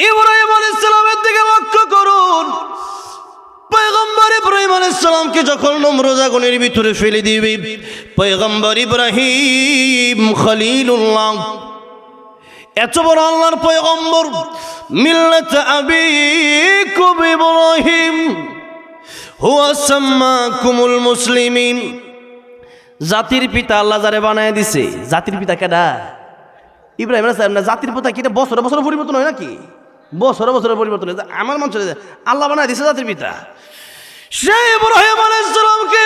ইব্রাহিম আলাইহিস সালামের দিকে লক্ষ্য করুন। পয়গম্বর ইব্রাহিম আলাইহিস সালামকে যখন নমরুদ আগুনের ভিতরে ফেলে দিবে, পয়গম্বর ইব্রাহিম খলিলুল্লাহ, এত বড় আল্লাহর পয়গম্বর, মিল্লাত আবিকুম ইব্রাহিম হুয়া সাম্মাকুমুল মুসলিমিন, জাতির পিতা আল্লাহ যারে বানায় দিছে। জাতির পিতা কেডা? ইব্রাহিম আলাইহিস সালাম না। জাতির পিতা কি বছরে বছরে পরিবর্তন হয় নাকি? বছরে বছরে পরিবর্তন হয়? আমার মন চলে যায়, আল্লাহ বানায় দিছে জাতির পিতা। সেই ইব্রাহিম আলাইহিস সালামকে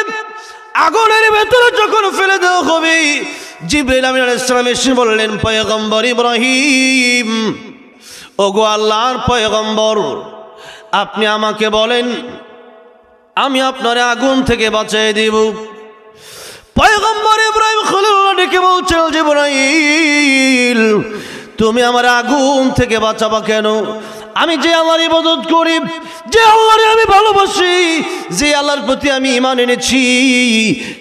আগুনের ভেতরে যখন ফেলে দেওয়া হবে, জিবরাইল আমিন আলাইহিস সালাম এসে বললেন, পয়গম্বর ইব্রাহিম, ওগো আল্লাহর পয়গম্বর, আপনি আমাকে বলেন, আমি আপনারে আগুন থেকে বাঁচিয়ে দিব। পয়গম্বর ইব্রাহিম খলিলুল্লাহ ডেকে বলছেন, জিবরাইল, তুমি আমার আগুন থেকে বাঁচাবা কেন? আমি যে আল্লাহর ইবাদত করি, যে আল্লাহরে আমি ভালোবাসি, যে আল্লাহর প্রতি আমি ঈমান এনেছি,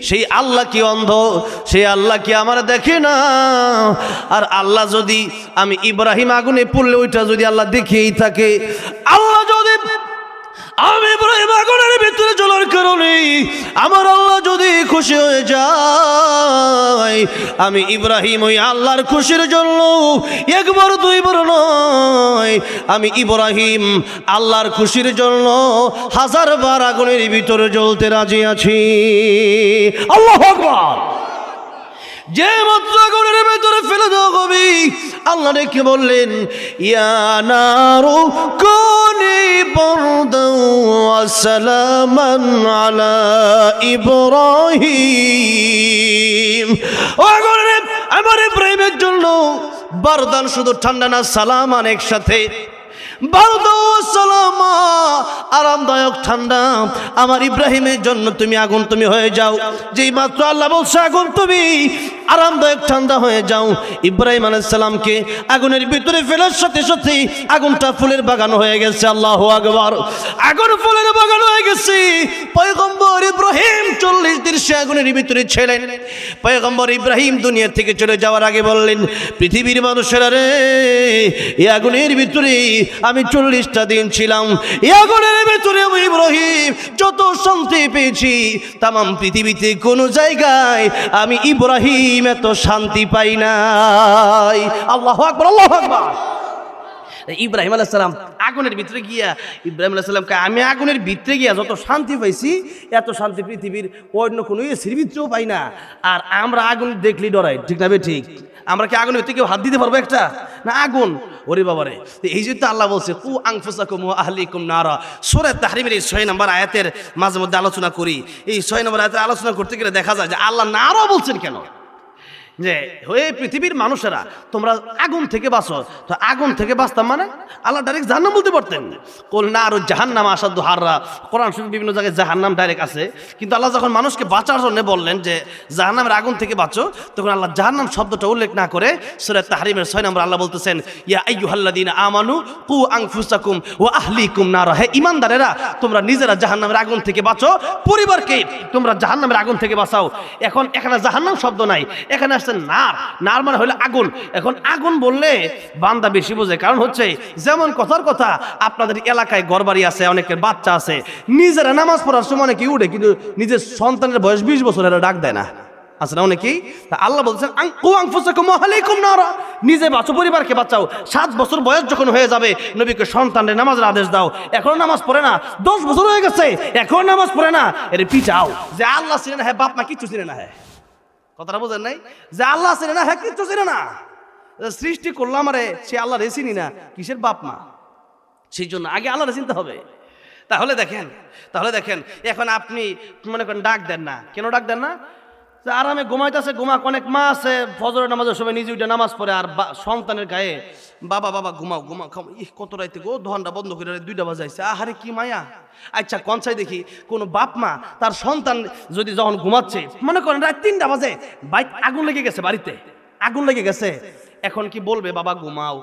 সেই আল্লাহ কি অন্ধ? সেই আল্লাহ কি আমার দেখে না? আর আল্লাহ যদি, আমি ইব্রাহিম আগুনে পড়লে ওইটা যদি আল্লাহ দেখেই থাকে, আল্লাহ যদি আমি ইব্রাহিম আগুনের ভিতরে জ্বলার কারণে আমার আল্লাহ যদি খুশি হয়ে যায়, আমি ইব্রাহিম ওই আল্লাহর খুশির জন্য একবার দুইবার নয়, আমি ইব্রাহিম আল্লাহর খুশির জন্য 1000 বার আগুনের ভিতরে জ্বলতে রাজি আছি। আল্লাহু আকবার। যে মাত্র আগুনের ভেতরে ফেলে দেওয়া হবে, আল্লাহ ডেকে বললেন, ইয়া নারু কুনি বারদান ওয়া সালামান আলা ইব্রাহিম। ও আগুনের, আমার ইব্রাহিমের জন্য বারদান শুধু ঠান্ডা না, সালামান একসাথে। আরামদায়ক ঠান্ডা আমার ইব্রাহিমের জন্য তুমি আগুন তুমি হয়ে যাও। যেই মাত্র আল্লাহ বলছে আগুন তুমি আরামদায়ক ঠান্ডা হয়ে যাও, ইব্রাহিম আলাইহিস সালামকে আগুনের ভিতরে ফেলার সাথে সাথে আগুনটা ফুলের বাগান হয়ে গেছে। আল্লাহু আকবার। আগুন ফুলের বাগান হয়ে গেছে। পয়গম্বর ইব্রাহিম 40 দিন সে আগুনের ভিতরে ছিলেন। পয়গম্বর ইব্রাহিম দুনিয়া থেকে চলে যাওয়ার আগে বললেন, পৃথিবীর মানুষেরা রে, এই আগুনের ভিতরে আমি 40টা দিন ছিলাম। এই আগুনের ভিতরে আমি ইব্রাহিম যত শান্তি পেয়েছি, তাম পৃথিবীতে কোনো জায়গায় আমি ইব্রাহিম এত শান্তি পাই নাই। আল্লাহু আকবার, আল্লাহু আকবার। ইব্রাহিম আলাইহিস সালাম আগুনের ভিতরে গিয়া, ইব্রাহিম আলাইহিস সালামকে আমি আগুনের ভিতরে গিয়া যত শান্তি পাইছি, এত শান্তি পৃথিবীর অন্য কোনো এসির ভিতরেও পাই না। আর আমরা আগুন দেখলি ডরাই, ঠিক না? ঠিক। আমরা কি আগুনের ভিতরে কেউ হাত দিতে পারবো একটা? না, আগুন, ওরে বাবারে। এই যে তো আল্লাহ বলছে, কু আনফুসাকুম ওয়া আহলিকুম নারা। সূরা তাহরিমের এই 6 নম্বর আয়াতের মাঝে মধ্যে আলোচনা করি। এই 6 নম্বর আয়াতের আলোচনা করতে গেলে দেখা যায় যে আল্লাহ নারা বলছেন কেন? যে হয়ে পৃথিবীর মানুষেরা তোমরা আগুন থেকে বাঁচো। তো আগুন থেকে বাঁচতাম মানে আল্লাহ ডাইরেক্ট জাহান্নাম বলতে পারতেন। কোল না আরো জাহান্নাম আসাদু হাররা, কোরআন শরীফ বিভিন্ন জায়গায় জাহান্নাম ডাইরেক্ট আছে। কিন্তু আল্লাহ যখন মানুষকে বাঁচার জন্য বললেন যে জাহান্নামের আগুন থেকে বাঁচো, তখন আল্লাহ জাহান্নাম শব্দটা উল্লেখ না করে সূরা তাহরিমের 6 নম্বর আল্লাহ বলতেছেন, ইয়া আইয়ুহাল্লাযীনা আমানু কু আনফুসাকুম ওয়া আহলিকুম নারা। হে ঈমানদারেরা, তোমরা নিজেরা জাহান্নামের আগুন থেকে বাঁচো, পরিবারকে তোমরা জাহান্নামের আগুন থেকে বাঁচাও। এখন এখানে জাহান্নাম শব্দ নাই, এখানে নার। নার মানে হলো আগুন। এখন আগুন বললে বান্দা বেশি বোঝে, কারণ হচ্ছে যেমন কথার কথা, আপনাদের এলাকায় ঘরবাড়ি আছে, অনেকের বাচ্চা আছে, নিজেরা নামাজ পড়ার সময় অনেকে উঠে, কিন্তু নিজের সন্তানের বয়স 20 বছর, এরা ডাক দেয় না, আছে না অনেকেই? তা আল্লাহ বলছেন, নিজে বাঁচো, পরিবারকে বাঁচাও। 7 বছর বয়স যখন হয়ে যাবে, নবীকে সন্তানের নামাজের আদেশ দাও। এখন নামাজ পড়ে না, 10 বছর হয়ে গেছে, এখন নামাজ পড়ে না, এর পিটাও। যে আল্লাহ চিনে না, হ্যাঁ বাপ মা কিচ্ছু চিনে না, হ্যাঁ কথাটা বোঝেন নাই? যে আল্লাহ চিনে না, হ্যাঁ কিচ্ছু চিনে না। সৃষ্টি করলাম আরে, সে আল্লাহ রে চিনি না, কিসের বাপ মা? সেই জন্য আগে আল্লাহ রে চিনতে হবে। তাহলে দেখেন এখন আপনি মনে করেন ডাক দেন না, কেন ডাক দেন না? যে আরামে ঘুমাইতেছে, ঘুমাক, অনেক মা আছে ফজরের নামাজের সময় নিজে উঠে নামাজ পড়ে, আর সন্তানের গায়ে বাবা বাবা ঘুমাও ঘুমাও খাও, কত রাইতে গো, দোহানটা বন্ধ করে 2টা বাজাইছে, আহারে কি মায়া। আচ্ছা কনসাই দেখি কোন বাপ মা তার সন্তান যদি যখন ঘুমাচ্ছে, মনে করেন রাত 3টা বাজে, বাইক আগুন লেগে গেছে, বাড়িতে আগুন লেগে গেছে, এখন কি বলবে বাবা ঘুমাও?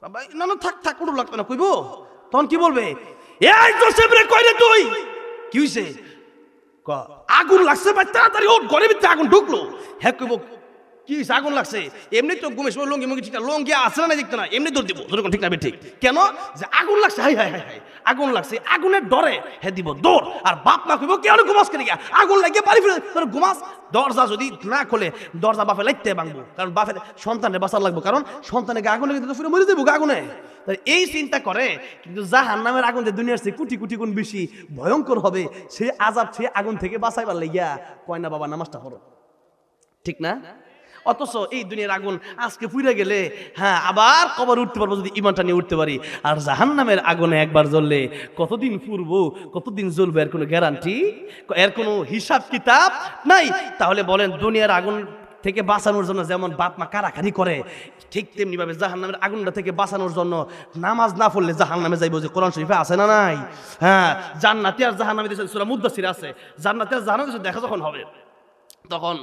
বাবা না না থাক থাক, উঠু লাগতো না, কইবো? তখন কি বলবে? এই জোসেফ রে, কই রে তুই? কি হইছে? আগুন লাগছে ভাই, তাড়াতাড়ি ওঠ, ঘরের ভিতরে আগুন ঢুকলো। হ্যাঁ কইব, কি আগুন লাগছে, এমনি তো ঘুমের সময় লঙ্গি মুঙ্গি ঠিক না, লঙ্গি আসে না দেখতে না, এমনি দৌড় দিব, যখন ঠিক না ঠিক কেন যে আগুন লাগছে, হাই হাই হাই হাই আগুন লাগছে, আগুনের ডরে হে দিব দৌড়। আর বাপ মা কইব কেন ঘুমাস কেন, আগুন লাগিয়ে বাড়ি ফিরে তোর ঘুমাস। দরজা যদি না খোলে দরজা বাপে লাইতে ভাঙবো, কারণ বাপের সন্তানের বাঁচার লাগবো, কারণ সন্তানকে আগুন লেগে তো ফিরে মরে যাবো আগুনে। তাই এই চিন্তা করে, কিন্তু জাহান্নামের আগুন যে দুনিয়ার চেয়ে কোটি কোটি গুণ বেশি ভয়ঙ্কর হবে, সে আযাব সে আগুন থেকে বাঁচাইবার লাগিয়া কয় না বাবা নামাজটা পড়ো, ঠিক না? অথচ এই দুনিয়ার আগুন আজকে পুড়ে গেলে হ্যাঁ আবার কবর উঠতে পারবো যদি ইমানটা নিয়ে উঠতে পারি। আর জাহান্নামের আগুনে একবার জ্বললে কতদিন পুড়বো, কতদিন জ্বলবে, এর কোনো গ্যারান্টি, এর কোনো হিসাব কিতাব নাই। তাহলে বলেন দুনিয়ার আগুন থেকে বাঁচানোর জন্য যেমন বাপ মা কারাকারি করে, ঠিক তেমনি ভাবে জাহান্নামের আগুনটা থেকে বাঁচানোর জন্য নামাজ না পড়লে জাহান্নামে যাইবো, যে কোরআন শরীফে আছে না নাই? হ্যাঁ, জান্নাতি আর জাহান্নামী সূরা মুদ্দাসির আছে, জান্নাতি আর জাহান্নামী দেখা যখন হবে তখন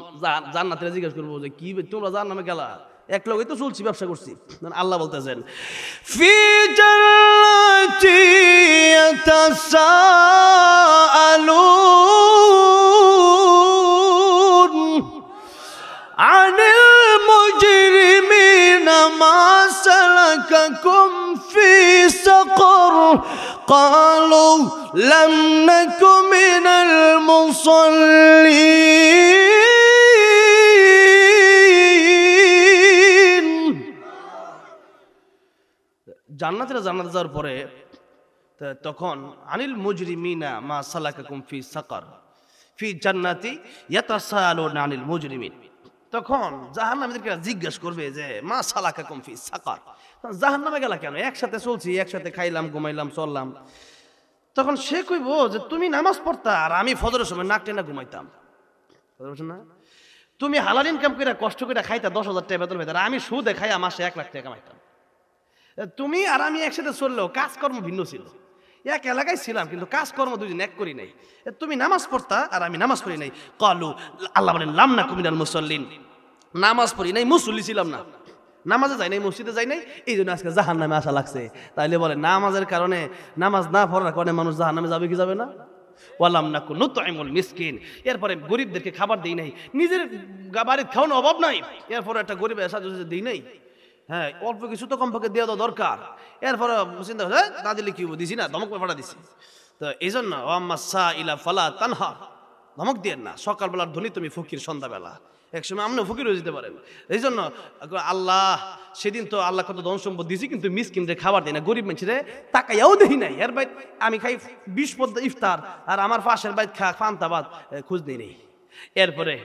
জান্নাতীরা জিজ্ঞেস করবো যে কি তোমরা জাহান্নামে গেলা, এক লগেই তো চলছি, ব্যবসা করছি। আল্লাহ বলতেছেন ফি জান্নাতি ইয়াতাসাআলুন আনিল মুজরিমিনা মা সালাকাকুম ফি সাকর ক্বালু লাম নাকু মিনাল মুসাল্লিন। জান্নাতীরা জান্নাতে যাওয়ার পরে তখন আনিল মুজরিমিনা মা সালাকাকুম ফি সাকর ফি জান্নাতি ইয়াতাসাআলুন আনিল মুজরিমিন। তখন জাহান্নামীদেরকে জিজ্ঞেস করবে যে মা সালাকাকুম ফি সাকর, জাহান্নামে গেলা কেন, একসাথে চলছি, একসাথে খাইলাম ঘুমাইলাম চললাম। তখন সে কইব যে তুমি নামাজ পড়তা আর আমি ফজরের সময় নাক টেনা ঘুমাইতাম, না? তুমি হালাল ইনকাম করে কষ্ট করে খাইতা 10,000 টাকা বেতন পেতাম, আমি সুদে খাইয়া মাসে 1 লাখ টাকা কামাইতাম। তুমি আর আমি একসাথে চললেও কাজকর্ম ভিন্ন ছিল, এক এলাকায় ছিলাম কিন্তু কাজকর্ম দুদিন এক করি নাই। তুমি নামাজ পড়তা আর আমি নামাজ পড়ি নাই। ক্বালু, আল্লাহ বলেন লাম নাকু মিনাল মুসাল্লিন, নামাজ পড়ি নাই, মুসল্লি ছিলাম না, নামাজে যাই নাই, মসজিদে যাই নাই, এই জন্য আজকে জাহান্নামে আসা লাগছে। তাইলে বলে নামাজের কারণে, নামাজ না পড়ার কারণে মানুষ জাহান্নামে যাবে কি যাবে না? ওয়ালাম নাকু নুতঈমুল মিসকিন, এরপরে গরিবদেরকে খাবার দেই নাই, নিজের বাড়ির খাওয়ানোর অভাব নাই, এরপরে একটা গরিব এসা দিই নাই। হ্যাঁ, অল্প কিছু তো কমপক্ষে দেওয়া তো দরকার। এরপরে চিন্তা করে না দিলে কি দিছি না, ধমক পাঠা দিছি। তো এই জন্য ওয়াম্মাসা ইলা ফালা তানহা, ধমক দিয়ে না, সকালবেলার ধনী তুমি ফকির, সন্ধ্যাবেলা একসময় আপনিও ফকির হয়ে যেতে পারেন। এই জন্য আল্লাহ সেদিন তো আল্লাহ কত ধন সম্পদ দিয়েছি, কিন্তু মিসকিনদের খাবার দেয় না, গরিব মানুষের তাকাইয়াও দেখি নাই। এর বাইত আমি খাই 20 পদ্মা ইফতার, আর আমার পাশের বাইত খা ফান্তাবাদ খোঁজ নেই নেই। এরপরে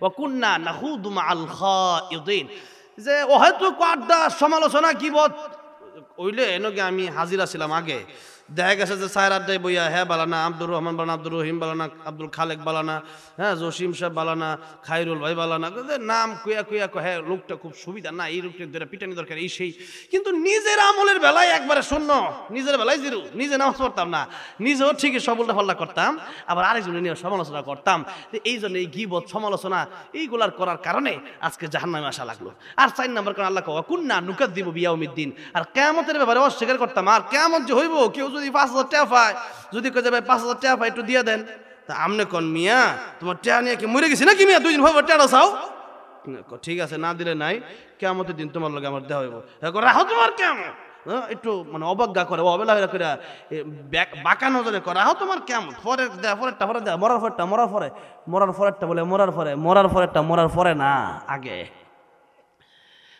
ওয়া কুন্না নাখুদু মাআল খায়িদিন, যে ও হয়তো আড্ডা সমালোচনা কি বল ওইলে এনেকে আমি হাজিরা ছিলাম আগে, দেখা গেছে যে সাহের আড্ডায় বইয়া হ্যাঁ বালানা, আব্দুর রহমান বালানা, আব্দুর রহিম বালানা, আব্দুল খালেক বালানা, হ্যাঁ জসিম সাহেব বালানা, খায়রুল ভাই বালানা, নাম কুয়া কুয়া হ্যাঁ লোকটা খুব সুবিধা না, এই লোকটা ধরে পিটানি দরকার, এই সেই। কিন্তু নিজের আমলের বেলায় একবারে শূন্য, নিজের বেলায় জিরো, নিজে নামাজ পড়তাম না, নিজেও ঠিকই সবলটা ফল্লা করতাম, আবার আরেকজনের নিয়ে সমালোচনা করতাম। এই জন্য এই গীবত সমালোচনা এইগুলার করার কারণে আজকে জাহান্নামে আসা লাগলো। আর 4 নম্বর কারণ আল্লাহ কওয়া কুন্না নুকাদ্দিবু বিয়াউমিদ্দিন, আর কিয়ামতের ব্যাপারে অস্বীকার করতাম। আর কিয়ামত যে হইব, কেউ যদি 5,000 টাকা পায়, যদি কয়ে ভাই 5,000 টাকা পায় একটু দিয়ে দেন, তা আমনে কোন মিয়া তোমার টাকা নিয়ে কি মরে গেছি নাকি মিয়া, 2 দিন ভাবে টাকা চাও, ঠিক আছে না দিলে নাই, কিয়ামতের দিন তোমার লগে আমার দেওয়া হইব, রাখো তোমার কেমন, একটু মানে অবজ্ঞা করে, অবহেলা করে, বাঁকা নজরে করে, রাখো তোমার কেমন, পরে দেয়া পরেরটা পরে দেয়া, মরার পরেরটা মরার পরে, মরার পরেরটা বলে মরার পরে, মরার পরেরটা মরার পরে না আগে।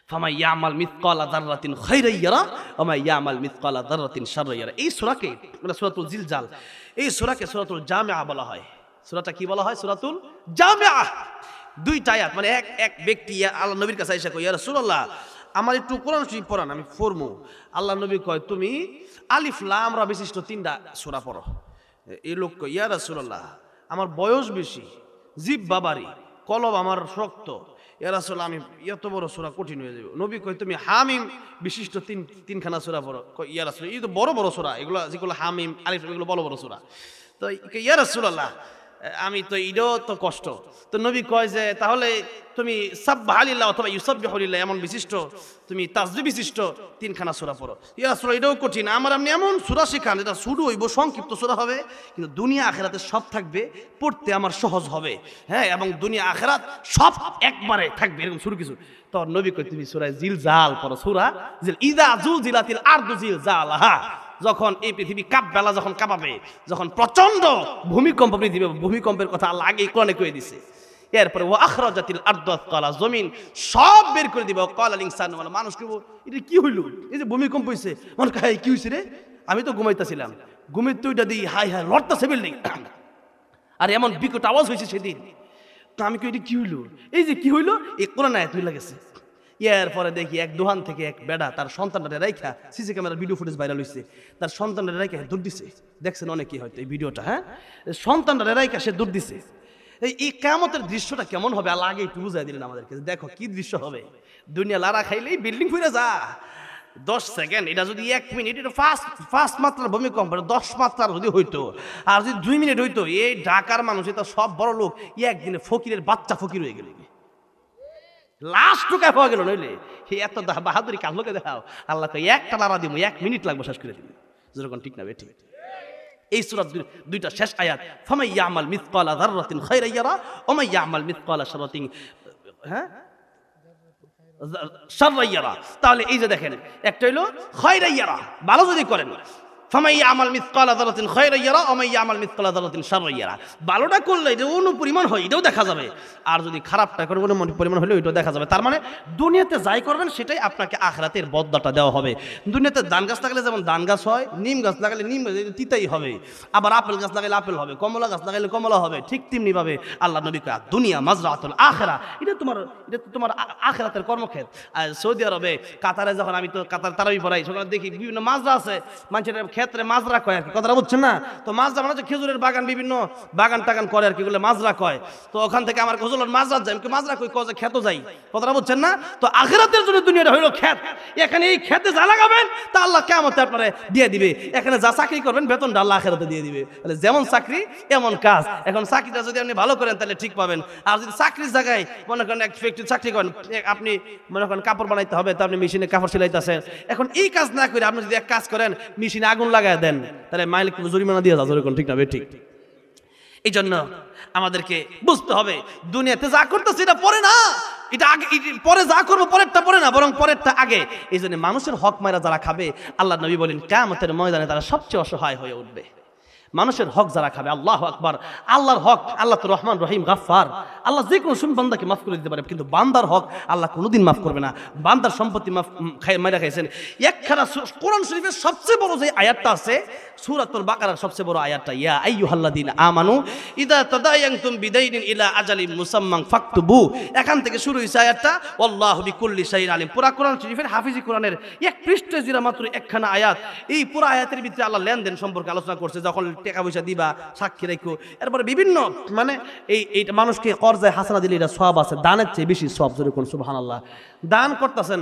ফামান ইয়ামাল মিসকালা যাররাতিন খায়রান ইয়ারা ওয়া মান ইয়ামাল মিসকালা যাররাতিন শাররান ইয়ারা। এই সূরাকে মানে সূরাতুল জিলজাল, এই সূরাকে সূরাতুল জামিআ বলা হয়। সূরাটা কি বলা হয়? সূরাতুল জামিআ। 2টা আয়াত, মানে এক ব্যক্তি আল্লাহ নবীর কাছে এসে কয় ইয়া রাসূলুল্লাহ আমার একটু কোরআন শরীফ পড়ান, আমি পড়মু। আল্লাহ নবী কয় তুমি আলিফ লাম রা বিশিষ্ট 3টা সূরা পড়ো। এই লোক কয় ইয়া রাসূলুল্লাহ আমার বয়স বেশি, জিভ বাবারি, কলব আমার শক্ত, ইয়া রাসূল আমি এত বড় সূরা কঠিন হয়ে যাবে। নবী কয় তুমি হামিম বিশিষ্ট 3খানা সূরা পড়ো। কয় ইয়া রাসূল এই তো বড় বড় সূরা, এগুলো যেগুলো হামিম আলিফ এগুলো বড় বড় সূরা। তো ইয়া রাসূলুল্লাহ আমি তো এটাও তো কষ্ট। তো নবী কয় যে তাহলে তুমি সাব্বাহালিল্লাহ অথবা ইউসাব্বিহুলিল্লাহ এমন বিশিষ্ট, তুমি তাসবিহ বিশিষ্ট 3খানা সূরা পড়ো। ইয়া রাসূল এটাও কঠিন, আমার আপনি এমন সূরা শিখান এটা শুরু হইব সংক্ষিপ্ত সূরা হবে, কিন্তু দুনিয়া আখিরাতে সব থাকবে, পড়তে আমার সহজ হবে, হ্যাঁ, এবং দুনিয়া আখিরাত সব একবারে থাকবে এরকম শুরু কিছু। তো নবী কয় তুমি সূরা জিলজাল পড়ো, সূরা জিল ইযা জুলজিলাতিল আরদু জিলজালাহা, যখন এই পৃথিবী কাঁপবেলা যখন কাঁপাবে, যখন প্রচন্ড ভূমিকম্প পৃথিবী, ভূমিকম্পের কথা আল্লাহ আগে কোরআনে কয়ে দিছে। এরপরে ও আখরাজাতিল আরদু আথকালা, জমিন সব বের করে দিবে। ক্বালাল ইনসানু, মানুষ কি এটা কি হইল, এই যে ভূমিকম্প হইছে, মানুষ কয় কি হইছে রে, আমি তো ঘুমাইতেছিলাম, ঘুমের তো ওইটা দিই হাই হাই লড়তাছে বিল্ডিং, আর এমন বিকট আওয়াজ হয়েছে সেদিন। তো আমি কই এটা কি হইল, এই যে কি হইল, এই কোরআন আয়াত হইলা গেছে। এরপরে দেখি এক দোহান থেকে এক বেড়া তার সন্তানটা রাইখা, সিসি ক্যামেরার ভিডিও ফুটেজ ভাইরাল হইছে, তার সন্তানটা রাইখা দৌড় দিছে, দেখছেন অনেকেই হয়তো এই ভিডিওটা, হ্যাঁ, সন্তানটা রাইখা সে দৌড় দিছে। এই কিয়ামতের দৃশ্যটা কেমন হবে আল্লাহ আগে একটু বুঝাই দিলেন আমাদেরকে, দেখো কি দৃশ্য হবে। দুনিয়া লারা খাইলেই বিল্ডিং ফিরে যা, 10 সেকেন্ড, এটা যদি 1 মিনিট, এটা ফার্স্ট মাত্রার ভূমিকম্প 10 মাত্রার যদি হইতো, আর যদি 2 মিনিট হইতো, এই ঢাকার মানুষ এটা সব বড় লোক একদিনে ফকিরের বাচ্চা ফকির হয়ে গেল, লাস্ট টুকা পাওয়া গেল। নইলে এত বাহাদুরি কাজ লোকে দেখাও, আল্লাহ তো একটা লারা দিব 1 মিনিট লাগবে শেষ করে দিবে, যেরকম ঠিক না বেঠি। এই সূরার দুইটা শেষ আয়াত, ফামাই ইয়ামাল মিসকালা যাররাতিন খায়রান ইয়ারা ওয়া মান ইয়ামাল মিসকালা শাররাতিন শাররান ইয়ারা। তাহলে এই যে দেখেন, একটা হইলো খায়রান ইয়ারা, ভালো যদি করেন, ফামাই ইয়ামাল মিসকালা যাররাতিন খায়রান ইয়ারা ওয়া মান ইয়ামাল মিসকালা যাররাতিন শাররান ইয়ারা, ভালোটা করলে যে অনুপরিমাণ হয় এটাও দেখা যাবে, আর যদি খারাপটা করে কোনো পরিমাণ হলে ওইটাও দেখা যাবে। তার মানে দুনিয়াতে যাই করবেন সেটাই আপনাকে আখিরাতের বদলাটা দেওয়া হবে। দুনিয়াতে ধান গাছ লাগালে যেমন ধান গাছ হয়, নিম গাছ লাগালে নিম গাছ তিতাই হবে, আবার আপেল গাছ লাগালে আপেল হবে, কমলা গাছ লাগালে কমলা হবে, ঠিক তেমনি ভাবে আল্লাহ নবী কয় দুনিয়া মাজরাতুল আখিরা, এটা তো তোমার আখিরাতের কর্মক্ষেত্র। আর সৌদি আরবে কাতারে যখন, আমি তো কাতার তারাবি পড়াই, সেখানে দেখি বিভিন্ন মাজরা আছে, মানুষের ক্ষেত্রে মাজরা কয় আর কি, কথাটা বুঝছেন না? তো মাজরা মানে হচ্ছে খেজুরের বাগান, বিভিন্ন বাগান টাগান করে আর কি, বলে মাজরা কয়। তো ওখান থেকে আমার গজলের মাজরা যায়, মাজরা কই কয় খেত যাই, কথাটা বুঝছেন না? তো আখিরাতের জন্য দুনিয়াটা হইলো ক্ষেত, এখানে এই ক্ষেতে যা লাগাবেন তা আল্লাহ কিয়ামতে আপনারে দিয়ে দিবে, এখানে যা চাকরি করবেন বেতনটা আল্লাহ আখিরাতে দিয়ে দিবে। তাহলে যেমন চাকরি এমন কাজ, এখন চাকরিটা যদি আপনি ভালো করেন তাহলে ঠিক পাবেন। আর যদি চাকরির জায়গায় মনে করেন এক ফ্যাক্টরি চাকরি করেন, আপনি মনে করেন কাপড় বানাইতে হবে, তো আপনি মেশিনে কাপড় সেলাইতেছেন, এখন এই কাজ না করে আপনি যদি এক কাজ করেন, মেশিনে আগুন লাগায় দেন, তাহলে মাইল জরিমানা দিয়ে যাও, যেরকম ঠিক না ঠিক। এই জন্য আমাদেরকে বুঝতে হবে দুনিয়াতে যা করতেছে এটা পরে না, এটা আগে, পরে যা করবো পরেরটা পরে না, বরং পরেরটা আগে। এই জন্য মানুষের হক মারা যারা খাবে, আল্লাহ নবী বলেন কিয়ামতের ময়দানে তারা সবচেয়ে অসহায় হয়ে উঠবে। মানুষের হক যারা খাবে, আল্লাহু আকবার, আল্লাহর হক, আল্লাহ তো রহমান রহিম গাফফার, আল্লাহ যে কোনো সময় বান্দাকে মাফ করে দিতে পারে, কিন্তু বান্দার হক আল্লাহ কোনোদিন মাফ করবে না। বান্দার সম্পত্তি মাইরা খাইছেন। একখানা কোরআন শরীফের সবচেয়ে বড় যে আয়াতটা আছে, সূরাতুল বাকারার সবচেয়ে বড় আয়াতটা, ইয়া আইয়ুহাল্লাযীনা আমানু ইযা তাদায়ানতুম বিদাইনিন ইলা আজালিন মুসাম্মান ফাকতুবু, এখান থেকে শুরু হইছে আয়াতটা, আল্লাহু বিকুল্লি শাইইন আলিম। পুরা কোরআন শরীফের হাফিজি কোরআনের এক পৃষ্ঠা জুড়ে মাত্র একখানা আয়াত, এই পুরা আয়াতের ভিতরে আল্লাহ লেনদেন সম্পর্কে আলোচনা করছে, যখন টাকা পয়সা দিবা সাক্ষী রাখো, এরপরে বিভিন্ন মানে এই মানুষকে কর্জায় হাসানা দিলে এটা সওয়াব আছে, দানের চেয়ে বেশি সওয়াব, জোরে কোন সুবহানাল্লাহ। দান করতেছেন,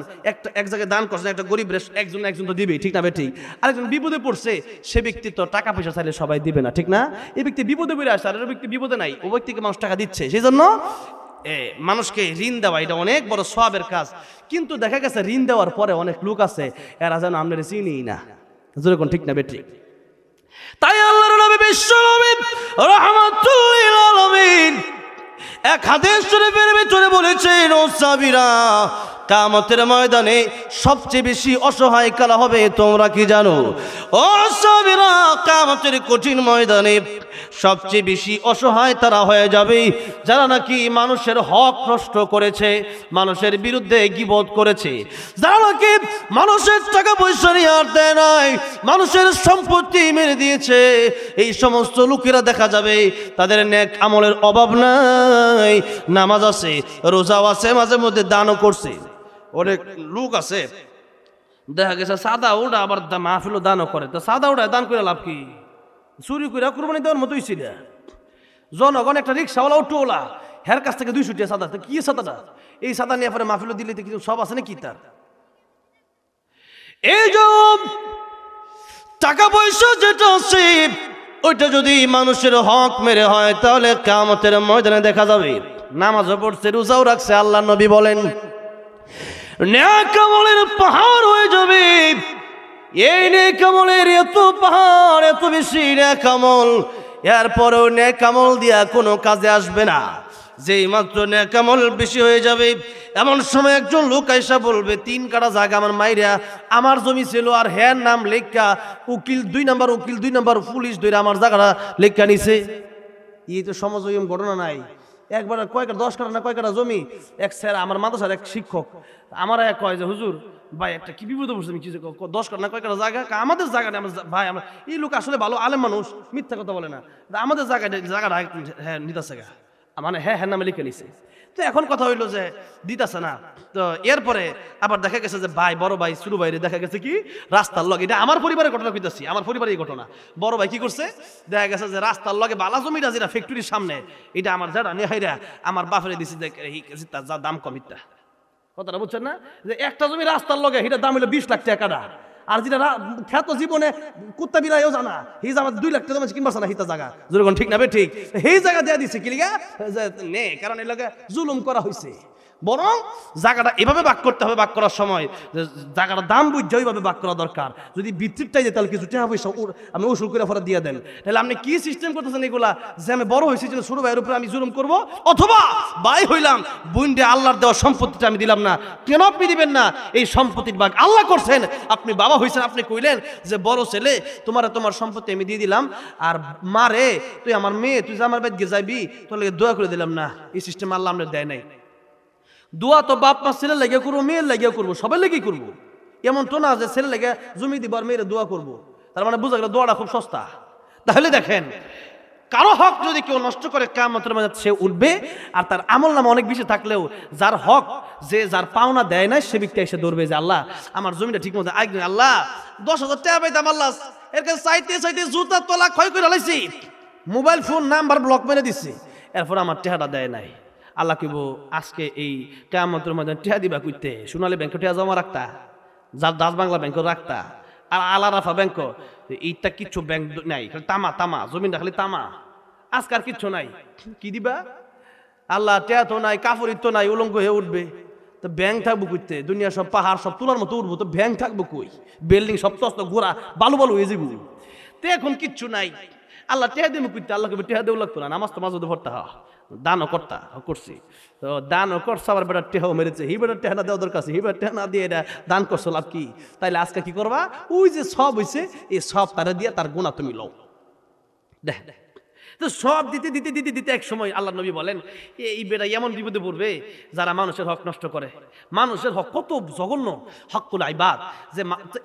এক জায়গায় দান করছেন, একটা গরিব একজন তো দিবেই, ঠিক না ঠিক? আরেকজন বিপদে পড়ছে, সে ব্যক্তি তো টাকা পয়সা চাইলে সবাই দিবে না, ঠিক না? এই ব্যক্তি বিপদে পড়ে আসে, আর ওই ব্যক্তি বিপদে নাই, ওই ব্যক্তিকে মানুষ টাকা দিচ্ছে, সেই জন্য মানুষকে ঋণ দেওয়া এটা অনেক বড় সওয়াবের কাজ। কিন্তু দেখা গেছে ঋণ দেওয়ার পরে অনেক লোক আছে, এরা যেন আমরা চিনিই না, জোরে কোন ঠিক না ঠিক? তাই আল্লাহর নবী বিশ্ব নবী রাহমাতুল লিল আলামিন এক হাদিস শরীফের ভিতরে বলেছেন, ও সাহাবীরা, কিয়ামতের ময়দানে সবচেয়ে বেশি অসহায় কারা হবে তোমরা কি জানো? ও সাহাবীরা, কিয়ামতের কঠিন ময়দানে সবচেয়ে বেশি অসহায় তারা হয়ে যাবে যারা নাকি মানুষের হক নষ্ট করেছে, মানুষের বিরুদ্ধে গীবত করেছে, যারা নাকি মানুষের টাকা পয়সা নিয়ে আর দেয় নাই, মানুষের সম্পত্তি মেরে দিয়েছে। এই সমস্ত লোকেরা দেখা যাবে তাদের নেক আমলের অভাব নাই, নামাজ আছে, রোজাও আছে, মাঝে মধ্যে দানও করছে। অনেক লোক আছে দেখা গেছে সাদা ওটা আবার মাহফিলও দানও করে, তো সাদা ওটা দান করে লাভ কি? চুরি করে কুরবানি দেওয়ার মতোই ছিল। জনগণ একটা রিক্সাওয়ালা অটোওয়ালা, হের কাছ থেকে 200 টাকা সাদা, কি সাদাটা? এই সাদা নিয়ে পরে মাহফিলও দিলে কিছু সব আছে নাকি তার? এই যে টাকা পয়সা যেটা আছে ওইটা যদি মানুষের হক মেরে হয় তাহলে কিয়ামতের ময়দানে দেখা যাবে। নামাজও পড়ছে, রোজাও রাখছে, আল্লাহ নবী বলেন নেক আমলের পাহাড় হয়ে যাবে। এই নেক আমলের এত পাহাড়, এত বেশি নেক আমল, এরপরেও নেক আমল দিয়া কোনো কাজে আসবে না। যেই মাত্র নেক আমল বেশি হয়ে যাবে, এমন সময় একজন লোক আইসা বলবে 3 কাঠা জায়গা আমার মাইরা আমার জমি ছিল, আর হ্যার নাম লেখা উকিল 2 নাম্বার, উকিল 2 নাম্বার পুলিশ ধরে আমার জায়গাটা লেখা নিছে। এই তো সমাজ ঘটনা নাই। একবার কয় কাঠা 10 কাঠা না কয় কাঠা জমি, এক স্যার আমার মাদ্রাসার এক শিক্ষক আমার এক কয় যে হুজুর ভাই একটা কি বিপদে পড়ছে, আমি কি 10 কাঠা না কয় কাঠা জায়গা, আমাদের জায়গাটা ভাই আমরা এই লোক আসলে ভালো আলেম মানুষ, মিথ্যা কথা বলে না, আমাদের জায়গাটা হ্যাঁ নিতেছে গা, মানে হ্যাঁ হ্যাঁ নামে লিখে নিছে। তো এখন কথা হইলো যে দিতেছে না। তো এরপরে আবার দেখা গেছে যে ভাই বড় ভাই ছোট ভাইরে দেখা গেছে কি রাস্তার লগে, এটা আমার পরিবারের ঘটনা কইতাছি, আমার পরিবারের এই ঘটনা। বড় ভাই কি করছে, দেখা গেছে যে রাস্তার লগে বালা জমিটা যেটা ফ্যাক্টরির সামনে, এটা আমার যারা নেহাইরা আমার বাপরে দিছে যে তার যা দাম কম, ইটা কথাটা বুঝছেন না, যে একটা জমি রাস্তার লগে এটার দাম হলো 20 লাখ টাকা, আর যেটা খ্যাত জীবনে কুত্তা বিলাইও জানা এই যে আমার 2 লাখ টাকা কিনবা না হিতা জায়গা, যেরকম ঠিক না বে ঠিক সেই জায়গা দেয়া দিছে কি লিগা নে, কারণ এই লগে জুলুম করা হয়েছে। বরং জায়গাটা এভাবে ভাগ করতে হবে, ভাগ করার সময় জায়গাটার দাম বুঝছে ওইভাবে ভাগ করা দরকার। যদি বিতৃপটাই যায় তাহলে কিছু টাকা পয়সা আপনি উসুল করে ফেরত দিয়ে দেন। তাহলে আপনি কি সিস্টেম করতেছেন এগুলা, যে আমি বড় হয়েছি যে ছোট ভাইয়ের উপরে আমি জুলুম করব, অথবা ভাই হইলাম বুইন্ডে আল্লাহর দেওয়া সম্পত্তিটা আমি দিলাম না, কেন আপনি দিবেন না? এই সম্পত্তির ভাগ আল্লাহ করছেন, আপনি বাবা হয়েছেন, আপনি কইলেন যে বড় ছেলে তোমার সম্পত্তি আমি দিয়ে দিলাম, আর মারে তুই আমার মেয়ে তুই যে আমার বাড়ি গিয়ে যাবি তোর লেগে দোয়া করে দিলাম না। এই সিস্টেম আল্লাহ আমরা দেয় নাই। দোয়া তো বাপ মা ছেলে লেগে করবো, মেয়ের লেগে করবো, সবাই লেগেই করবো। এমন তো না যে ছেলে লেগে জমি দিব আর মেয়ের দোয়া করবো, তার মানে বোঝা গেল দোয়াটা খুব সস্তা। তাহলে দেখেন কারো হক যদি কেউ নষ্ট করে কিয়ামতের মাঝে সে উঠবে, আর তার আমল নামা অনেক বেশি থাকলেও যার হক যে যার পাওনা দেয় নাই সে ব্যক্তি এসে ধরবে যে আল্লাহ আমার জমিটা ঠিক মতো আগে, আল্লাহ 10,000 টাকা পাইতাম, আল্লাহ এর কাছে চাইতে চাইতে জুতা তোলা ক্ষয় করে লাইছি, মোবাইল ফোন নাম্বার ব্লক মেরে দিচ্ছি, এরপর আমার টাকাটা দেয় নাই। আল্লাহ কিবো আজকে এই কিয়ামতের মধ্যে টিয়া দিবা কইতে সোনালী ব্যাংকে টিয়া জমা রাখতা, যার দাস বাংলা ব্যাংকে রাখতা, আর আলা রাফা ব্যাংক এইটা কিচ্ছু ব্যাংক নাই, তামা তামা জমিনটা খালি তামা, আজকার কিচ্ছু নাই, কি দিবা? আল্লাহ টিয়া তো নাই, কাপড় তো নাই, উলঙ্গ হয়ে উঠবে, তো ব্যাংক থাকবো কইতে, দুনিয়া সব পাহাড় সব তোলার মতো উঠবো, তো ব্যাংক থাকবো কই? বিল্ডিং সব তস্ত ঘোরা বালু বালু হয়ে যাবো, তো এখন কিচ্ছু নাই। আল্লাহ টেহা দেবো কইতে, আল্লাহ কবে টেহা দেও লাগতো না, নামাজ তো মাঝে ভরতে হওয়া, দানও করতা করছি, তো দানও করছে, আবার বেটার টেহাও মেরেছে, হি বেটার টেহা না দেওয়া দরকার আছে, হি বেটার টেহা না দিয়ে এটা দান করছো লাভ কি? তাইলে আজকে কি করবা, ওই যে সব হয়েছে এই সব তারা দিয়ে তার গুণা তুমি লও, দেখ তো সব দিতে দিতে দিতে দিতে এক সময় আল্লাহ নবী বলেন এই বেটা এমন বিপদে পড়বে যারা মানুষের হক নষ্ট করে। মানুষের হক কত জঘন্য, হকুল ইবাদ, যে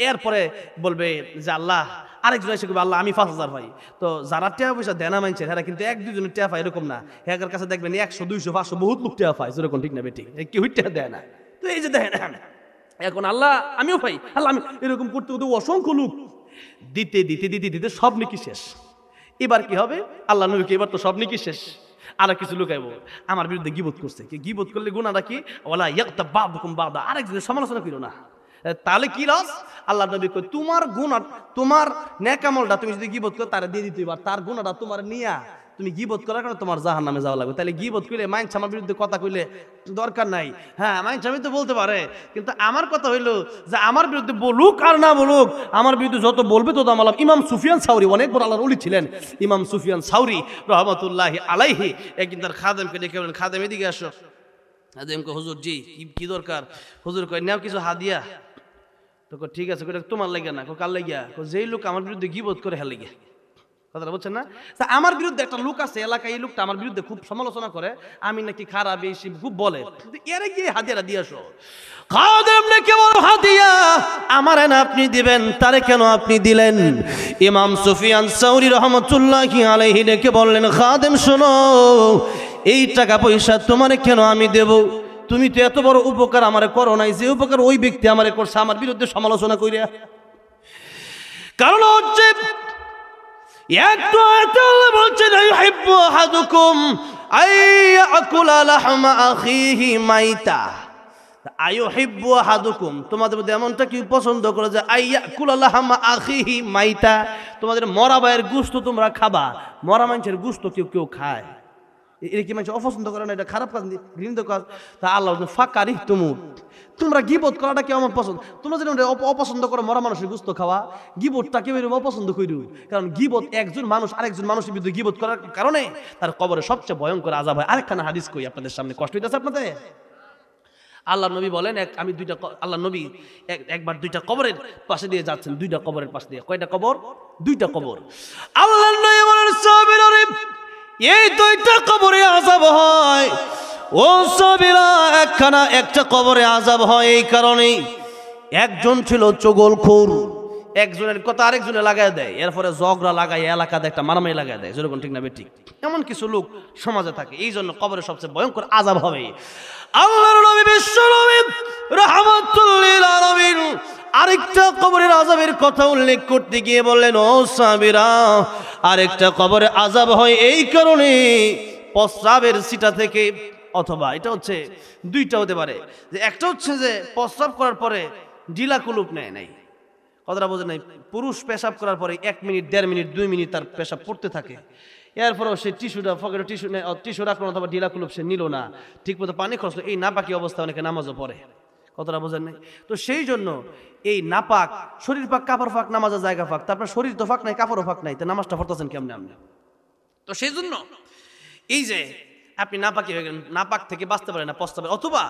এরপরে বলবে যে আল্লাহ, আরেকজন এসে বলবে আল্লাহ আমি 5,000 ভাই, তো যারা টাকা পয়সা দেনা মানছে এরা কিন্তু 1-2 জনের টাকা পায় এরকম না, এর কাছে দেখবেন 100, 200, 500 বহুত লোক টাকা পায়, যেরকম ঠিক না বেঠিক, কেউ টাকা দেয় না। তো এই যে দেখেন এখন আল্লাহ আমিও পাই, আল্লাহ আমি এরকম করতে করতে অসংখ্য লোক দিতে দিতে দিতে দিতে সব নাকি শেষ। এবার কি হবে, আল্লাহ নবীকে এবার তো সব নাকি শেষ, আর কিছু লুকাইব, আমার বিরুদ্ধে গীবত করছে, কি গীবত করলে গুনাহটা কি, ওয়ালা ইয়াগতাব বা'দুকুম বা'দা, আরেকজনের সমালোচনা করো না, তাহলে কি লস? আল্লাহ নবী কই তোমার গুনাহ, তোমার নেক আমলটা তুমি যদি গীবত করো তারে দিয়ে দিতে, এবার তার গুনাহটা তোমার নিয়া তুমি গীবত করার কারণে তোমার জাহান্নামে যাওয়া লাগবে। তাহলে গীবত কইলে মাইনছ আমার বিরুদ্ধে কথা কইলে দরকার নাই, হ্যাঁ মাইনছ আমি তো বলতে পারে, কিন্তু আমার কথা হইলো যে আমার বিরুদ্ধে বলুক আর না বলুক, আমার বিরুদ্ধে যত বলবে তত আমার লাভ। ইমাম সুফিয়ান সাউরি অনেক বড় আল্লাহর ওলি ছিলেন, ইমাম সুফিয়ান সাউরি রহমাতুল্লাহি আলাইহি একদিন তার খাদেমকে ডেকে বলেন, খাদেম এদিকে আসো। খাদেমকে হুজুর জি কি দরকার? হুজুর কয় নাও কিছু হাদিয়া। তো ঠিক আছে, তোমার লাগে না, কার লাগিয়া? যেই লোক আমার বিরুদ্ধে গীবত করে হ্যাঁ লাগিয়া, কথাটা বুঝছেন না? আমার বিরুদ্ধে একটা লোক আছে এলাকায়, এই লোকটা আমার বিরুদ্ধে খুব সমালোচনা করে, আমি নাকি খারাপ বেশি খুব বলে, এর গিয়ে হাদিয়াটা দিয়ে আসো। খাদেম নাকি বড় হাদিয়া আমারে না আপনি দিবেন, তারে কেন আপনি দিলেন? ইমাম সুফিয়ান সাউরি রহমাতুল্লাহি আলাইহি ডেকে বললেন, খাদেম শোনো, এই টাকা পয়সা তোমারে কেন আমি দেব? তুমি তো এত বড় উপকার আমারে করো নাই, যে উপকার ওই ব্যক্তি আমারে করছে আমার বিরুদ্ধে সমালোচনা কইরা। কারণ হচ্ছে একটু আল্লাহ বলছেন ইউহিব্বু আহাদুকুম আইয়াকুলা লাহমা আখিহি মাইতা, আইয়ুহিব্বু আহাদুকুম তোমাদের মধ্যে এমনটা কি পছন্দ করে যে আইয়াকুলা লাহমা আখিহি মাইতা, তোমাদের মরা ভাইয়ের গুস্ত তোমরা খাবা, মরা মানুষের গুস্ত কেউ কেউ খায়, এটা কি মানুষ অপছন্দ করে না? এটা খারাপ কাজ, ঘৃণিত কাজ। তা আল্লাহ ফাঁকারি তোমরা গিবত করাটা কেউ আমার পছন্দ, তোমরা যেন অপছন্দ করো মরা মানুষের গুস্ত খাওয়া, গিবতটা কেউ এরকম অপছন্দ করি। কারণ গিবত একজন মানুষ আরেকজন মানুষের বিরুদ্ধে গিবত করার কারণে তার কবরে সবচেয়ে ভয়ঙ্কর আযাব হয়। আরেকখানা হাদিস কই আপনাদের সামনে, কষ্ট হইতেছে আপনাদের? আল্লাহ নবী বলেন, আল্লাহ নবী একবার দুইটা কবরের পাশে দিয়ে যাচ্ছেন, দুইটা কবরের পাশে দিয়ে। কয়টা কবর? দুইটা কবর। আল্লাহ নবী বলেন, সাহাবীরা, এই দুইটা কবরে আযাব হয়। ও সাহাবীরা, একটা কবরে আযাব হয় এই কারণেই, একজন ছিল চগলখোর, একজনের কথা আরেকজনে লাগাই দেয়, এরপরে ঝগড়া লাগাই এলাকাতে একটা মারামারি লাগাই দেয়, যেরকম ঠিক না বেঠিক, এমন কিছু লোক সমাজে থাকে। এই জন্য কবরে সবচেয়ে ভয়ঙ্কর আযাব হবে। আল্লাহর নবী বিশ্ব নবী রাহমাতুল লিল আলামিন আরেকটা কবরের আযাবের কথা উল্লেখ করতে গিয়ে বললেন, ও সাহাবীরা, আরেকটা কবরে আযাব হয় এই কারণে, প্রস্রাবের সিটা থেকে, অথবা এটা হচ্ছে দুইটা হতে পারে, যে একটা হচ্ছে যে প্রস্রাব করার পরে ঢিলা কুলুপ নেয় নাই, কথাটা বোঝেন নাই? পুরুষ পেশাব করার পরে 1 মিনিট 1.5 মিনিট 2 মিনিট তার পেশাব পড়তে থাকে, এরপরেও সে টিস্যুটা পকেটে টিস্যু রাখলো অথবা ঢিলা কুলুপ সে নিল না, ঠিক মতো পানি খরচলো, এই নাপাকি অবস্থা অনেকে নামাজও পড়ে, কথাটা বোঝেন নাই? তো সেই জন্য এই নাপাক, শরীর পাক, কাপড় ফাঁক, নামাজের জায়গা ফাঁক, তারপর শরীর তো ফাঁক নাই, কাপড়ও ফাঁক নাই, তো নামাজটা পড়তেছেন কেমনে আপনি? তো সেই জন্য এই যে আপনি নাপাকি হয়ে গেলেন, নাপাক থেকে বাঁচতে পারেন না, পস্তাবে। অথবা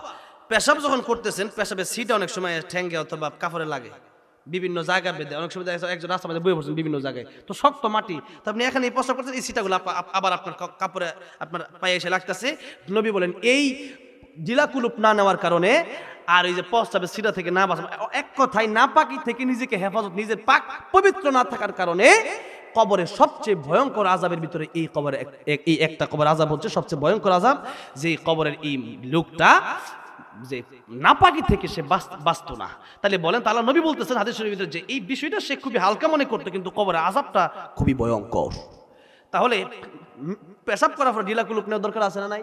পেশাব যখন করতেছেন, পেশাবের সিটা অনেক সময় ঠ্যাঙ্গে অথবা কাপড়ে লাগে, বিভিন্ন জায়গা বেঁধে, অনেক সময় একজন রাস্তার মধ্যে বয়ে পড়ছেন বিভিন্ন জায়গায়, তো শক্ত মাটি, তো আপনি এখানে প্রস্রাব করতেছেন, এই সিটাগুলো আবার আপনার কাপড়ে, আপনার পায়ে এসে লাগতেছে। নবী বলেন, এই ঢিলা কুলুপ না নেওয়ার কারণে আর এই যে প্রস্রাবের সিটা থেকে না বাঁচা, এক কথায় নাপাকি থেকে নিজেকে হেফাজত, নিজের পাক পবিত্র না থাকার কারণে কবরের সবচেয়ে ভয়ঙ্কর আযাবের ভিতরে এই কবরে এই একটা কবর আযাব হচ্ছে সবচেয়ে ভয়ঙ্কর আযাব, যে কবরের এই লোকটা যে নাপাকি থেকে সে বাঁচতো না। তাহলে বলেন, আল্লাহ নবী বলতেছেন হাদিসের ভিতরে যে এই বিষয়টা সে খুবই হালকা মনে করতো, কিন্তু কবরের আযাবটা খুবই ভয়ঙ্কর। তাহলে পেশাব করার পর ঢিলা কুলুপ নেওয়ার দরকার আছে না নাই?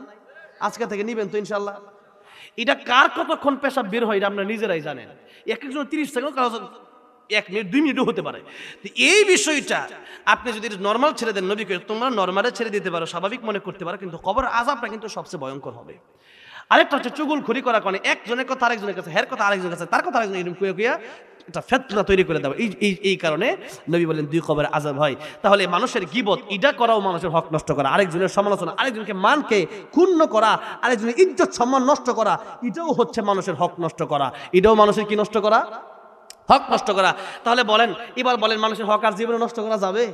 আজকে থেকে নিবেন তো ইনশাল্লাহ। এটা কার কতক্ষণ পেশাব বের হয় এটা আপনারা নিজেরাই জানেন। এক একজন 30 সেকেন্ড, 1 মিনিট 2 মিনিটও হতে পারে। এই বিষয়টা আপনি যদি নর্মাল ছেড়ে দেন, নবী কয় তোমরা নর্মালে ছেড়ে দিতে পারো, স্বাভাবিক মনে করতে পারো, কিন্তু কবরের আযাবটা কিন্তু সবচেয়ে ভয়ঙ্কর হবে। আরেকটা হচ্ছে চুগলখড়ি করা, কারণে একজনের কথা আরেকজনের কাছে, হের কথা আরেকজনের কাছে, তার কথা আরেকজন, এরকম কুয়া একটা ফিতনা তৈরি করে দেওয়া। এই কারণে নবী বলেন 2 কবরের আযাব হয়। তাহলে মানুষের গীবত এটা করাও মানুষের হক নষ্ট করা, আরেকজনের সমালোচনা, আরেকজনকে মানকে ক্ষুণ্ণ করা, আরেকজনের ইজ্জত সম্মান নষ্ট করা, এটাও হচ্ছে মানুষের হক নষ্ট করা, এটাও মানুষের কি নষ্ট করা? হক নষ্ট করা। তাহলে বলেন, এবার বলেন, মানুষের হক আর জীবনে নষ্ট করা যাবে?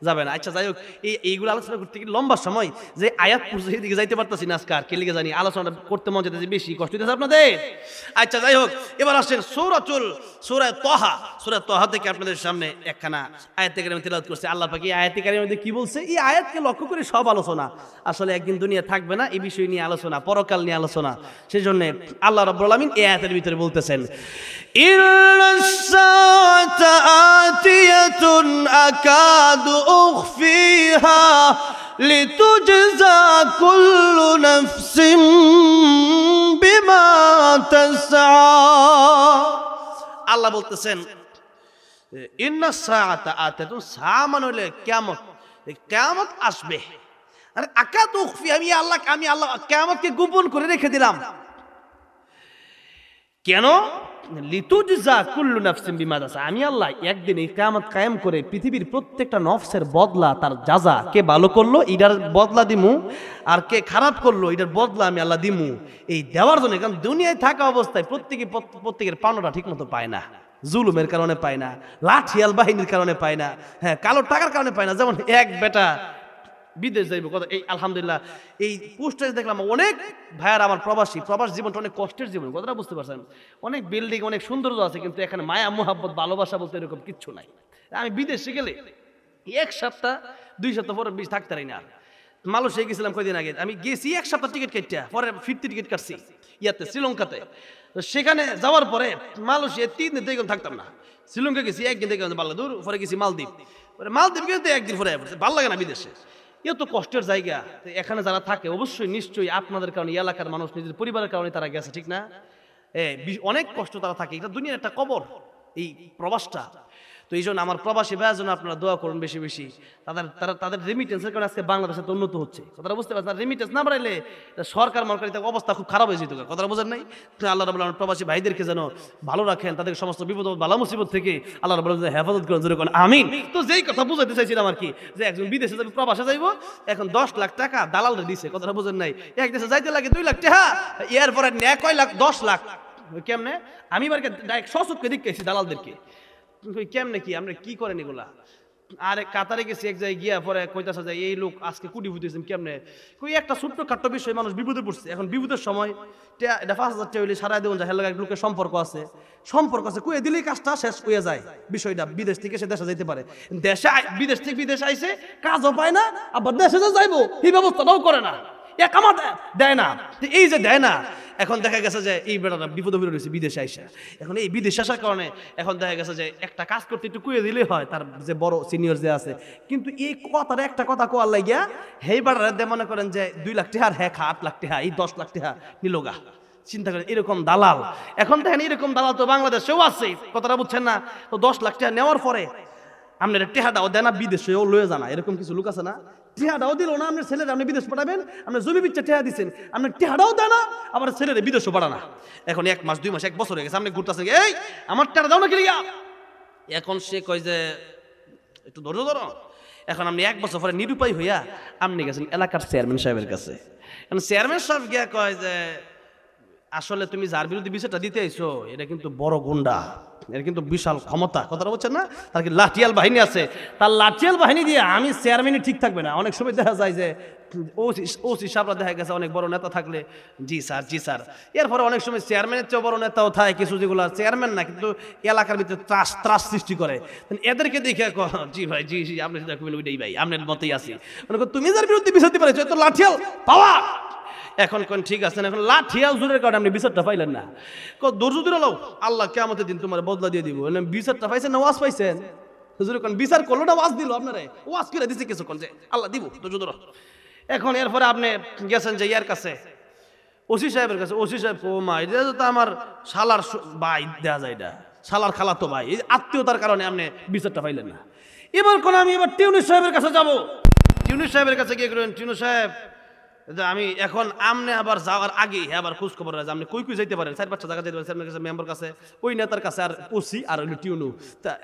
যাবে না। আচ্ছা, যাই হোক, এইগুলো আলোচনা করতে গিয়ে লম্বা সময়, যে আয়াত পড়ছে সেদিকে যাইতে পারতেছি না আজকে, আর কে লিগে জানি, আলোচনাটা করতে মন যেতেছে, বেশি কষ্ট হইতেছে আপনাদের। আচ্ছা, যাই হোক, এবার আসেন সূরা তাহা থেকে আপনাদের সামনে একখানা আয়াত থেকে আমি তেলাওয়াত করছি। আল্লাহ পাক এই আয়াতে কারিমের মধ্যে কি বলছে, এই আয়াতকে লক্ষ্য করে সব আলোচনা। আসলে একদিন দুনিয়া থাকবে না, এই বিষয় নিয়ে আলোচনা, পরকাল নিয়ে আলোচনা। সেই জন্য আল্লাহ রাব্বুল আলামিন এই আয়াতের ভিতরে বলতেছেন, ইন্নাস সাআতা আতিয়াতুন আকাদু উখফিহা লিতুজজা কুল্লু নাফসিন বিমা তাসআ। আল্লাহ বলতেছেন, ইন্নাস সাআতা আতিয়াতুন, সা মানে হলো কিয়ামত, কিয়ামত আসবে। আর আকাদু উখফিহা, আমি আল্লাহ কিয়ামতকে গোপন করে রেখে দিলাম। কেন? লিতুজজা কুল্লু নাফসিন বিমা তাসআ, আমি আল্লাহ একদিন এই কিয়ামত কায়েম করে পৃথিবীর প্রত্যেকটা নফসের বদলা, তার জাযা, কে ভালো করলো এটার বদলা দিমু, আর কে খারাপ করলো এটার বদলা আমি আল্লাহ দিমু, এই দেওয়ার জন্য। কারণ দুনিয়ায় থাকা অবস্থায় প্রত্যেকের পাওনাটা ঠিক মতো পায় না, জুলুমের কারণে পায় না, লাঠিয়াল বাহিনীর কারণে পায় না, হ্যাঁ, কালো টাকার কারণে পায় না। যেমন এক বেটা বিদেশ যাইব, কথা এই আলহামদুলিল্লাহ এই পোস্টারে দেখলাম অনেক ভাইয়ার আমার প্রবাস জীবনটা অনেক কষ্টের জীবন, কথাটা বুঝতে পারছেন। অনেক বিল্ডিং, অনেক সৌন্দর্য আছে, কিন্তু এখানে মায়া মোহাব্বত ভালোবাসা বলতে এরকম কিচ্ছু নাই। আমি বিদেশে গেলে 1 সপ্তাহ 2 সপ্তাহ পরে বেশি থাকতে পারি না। মালয়েশিয়া গেছিলাম কয়দিন আগে, আমি গেছি 1 সপ্তাহ টিকিট কেটে, পরে ফিরতি টিকিট কাটছি ইয়াতে শ্রীলঙ্কাতে। তো সেখানে যাওয়ার পরে মালয়েশিয়া 3 দিন থেকে থাকতাম না। শ্রীলঙ্কা গেছি 1 দিন থেকে ভালো দূর, পরে গেছি মালদ্বীপ গেতে 1 দিন পরে ভালো লাগে না বিদেশে, এত কষ্টের জায়গা। এখানে যারা থাকে অবশ্যই নিশ্চয়ই আপনাদের কারণে, এলাকার মানুষ নিজের পরিবারের কারণে তারা গেছে, ঠিক না? অনেক কষ্ট তারা থাকে, এটা দুনিয়ার একটা কবর এই প্রবাসটা। তো এই জন্য আমার প্রবাসী ভাইয়ের জন্য আপনারা দোয়া করুন বেশি বেশি। তাদের রেমিটেন্সের কারণে আজকে বাংলাদেশে তো উন্নত হচ্ছে, কথাটা বুঝতে পারছেন। রেমিটেন্স না বাড়াইলে সরকার মরকারি অবস্থা খুব খারাপ হয়ে যেত, কথাটা বোঝেন নাই। আল্লাহ রাব্বুল আলামিন প্রবাসী ভাইদেরকে যেন ভালো রাখেন, তাদের সমস্ত বিপদ বালা মুসিবত থেকে আল্লাহ রাব্বুল আলামিন হেফাজত করেন, জোরে করেন আমিন। তো যেই কথা বুঝাইতে চাইছিলাম আর কি, যে একজন বিদেশে যাবে, প্রবাসে যাইব, এখন 10 লাখ টাকা দালালরে দিছে, কথাটা বোঝেন নাই। এক দেশে যাইতে লাগে 2 লাখ টাকা, এরপরে নেয় কয় লাখ, 10 লাখ। কেমনে? আমি এবারকে ডাইরেক্ট সচক্ষে দেখেছি দালালদেরকে, কেমনে কি আমরা কি করেন এগুলা। আর কাতারে গেছি এক জায়গায় গিয়া, পরে কইতাছে যে এই লোক আজকে কুটি ফুটেছেন কেমনে, কই একটা ছোট্ট খাট্ট বিষয় মানুষ বিপদে পড়ছে। এখন বিপদের সময় এটা 5,000 টাকা হইলে সারাই দেবেন, যায় হেলাকার লোকের সম্পর্ক আছে কইয়া দিলেই কাজটা শেষ হয়ে যায়। বিষয়টা বিদেশ থেকে সে দেশে যাইতে পারে, বিদেশ থেকে বিদেশ আইছে, কাজও পায় না, আবার দেশে যে যাইবো এই ব্যবস্থাটাও করে না, এক আমার দেয় না। এই যে দেয় না, এখন দেখা গেছে যে এই বেড়াটা বিপদে পড়ে রয়েছে বিদেশে আইসা। এখন এই বিদেশে আসার কারণে এখন দেখা গেছে যে একটা কাজ করতে একটু কুয়ে দিলেই হয়, তার যে বড় সিনিয়র যে আছে। কিন্তু এই কথার একটা কথা কোয়ার লাগিয়া হেই বেড়ারে মনে করেন যে 2 লাখ টাকার হ্যাঁ 8 লাখ টাকা, এই 10 লাখ টাকা নিলোগা। চিন্তা করেন এরকম দালাল। এখন দেখেন এরকম দালাল তো বাংলাদেশেও আছে, কথাটা বুঝছেন না। তো 10 লাখ টাকা নেওয়ার পরে আপনার টেহাটাও দেয় না, বিদেশেও লয়ে জানা, এরকম কিছু লোক আছে না। টেহাটাও দিল না, আপনার ছেলেরা আপনি বিদেশ পাঠাবেন, আপনার জমি বিচ্ছা টেহা দিচ্ছেন, আপনার টেহাটাও দেয় না, আবার ছেলেরা বিদেশও পাঠানা। এখন 1 মাস 2 মাস 1 বছর হয়ে গেছে, আপনি ঘুরতেছেন, এই আমার টেহা দাও না কিলিয়া। এখন সে কয় যে একটু ধৈর্য ধরো। এখন আপনি 1 বছর পরে নিরুপায় হইয়া আপনি গেছেন এলাকার চেয়ারম্যান সাহেবের কাছে। এখন চেয়ারম্যান সাহেব গিয়া কয় যে আসলে তুমি যার বিরুদ্ধে বিষয়টা দিতে আইছো এটা কিন্তু বড় গুন্ডা, এর কিন্তু বিশাল ক্ষমতা, কথাটা বলছেন না। তার কি লাঠিয়াল বাহিনী আছে, তার লাঠিয়াল বাহিনী দিয়ে আমি চেয়ারম্যানই ঠিক থাকবে না। অনেক সময় দেখা যায় যে ওসি সাহেবরা দেখা গেছে অনেক বড় নেতা থাকলে জি স্যার জি স্যার, এরপরে অনেক সময় চেয়ারম্যানের চেয়ে বড় নেতাও থাকে কিছু, যেগুলো চেয়ারম্যান না কিন্তু এলাকার ভিতরে ত্রাস সৃষ্টি করে। এদেরকে দেখে জি ভাই জি জি আপনি যেটা কইলেন ওইটাই ভাই, আপনার মতেই আছি। তুমি যার বিরুদ্ধে বিচার দিতে পারছো তো লাঠিয়াল পাওয়া। এখন কোন ঠিক আছে না, এখন লাঠিয়াল জোরের কারণে আপনি বিচারটা পাইলেন না। ধৈর্য ধরে লাও, আল্লাহ কিয়ামতের দিন তোমার বদলা দিয়ে দিব। বিচারটা পাইছেন না ওয়াজ পাইছেন, হুজুরে কোন বিচার করলো না ওয়াজ দিল, আপনারে ওয়াজ করে দিছে কিছু কোন যে আল্লাহ দিব, ধৈর্য ধরো। এখন এরপরে আপনি গেছেন যে ইয়ার কাছে, ওসি সাহেবের কাছে। ওসি সাহেব ও মা, এটা তো আমার শালার ভাই দেয়া যায়, এটা শালার খালাতো ভাই, এই আত্মীয়তার কারণে আপনি বিচারটা পাইলেন না। এবার কোন আমি এবার টিউনিস সাহেবের কাছে যাব। টিউনিস সাহেবের কাছে গিয়ে করবেন, টিউনিস সাহেব আমি এখন আমনে আবার যাওয়ার আগে আবার খোঁজ খবর রাখি, আপনি কই যাইতে পারেন, 4-5টা জায়গা যেতে পারেন, কাছে মেম্বার কাছে, ওই নেতার কাছে, আর ওসি আর হইল টিউনু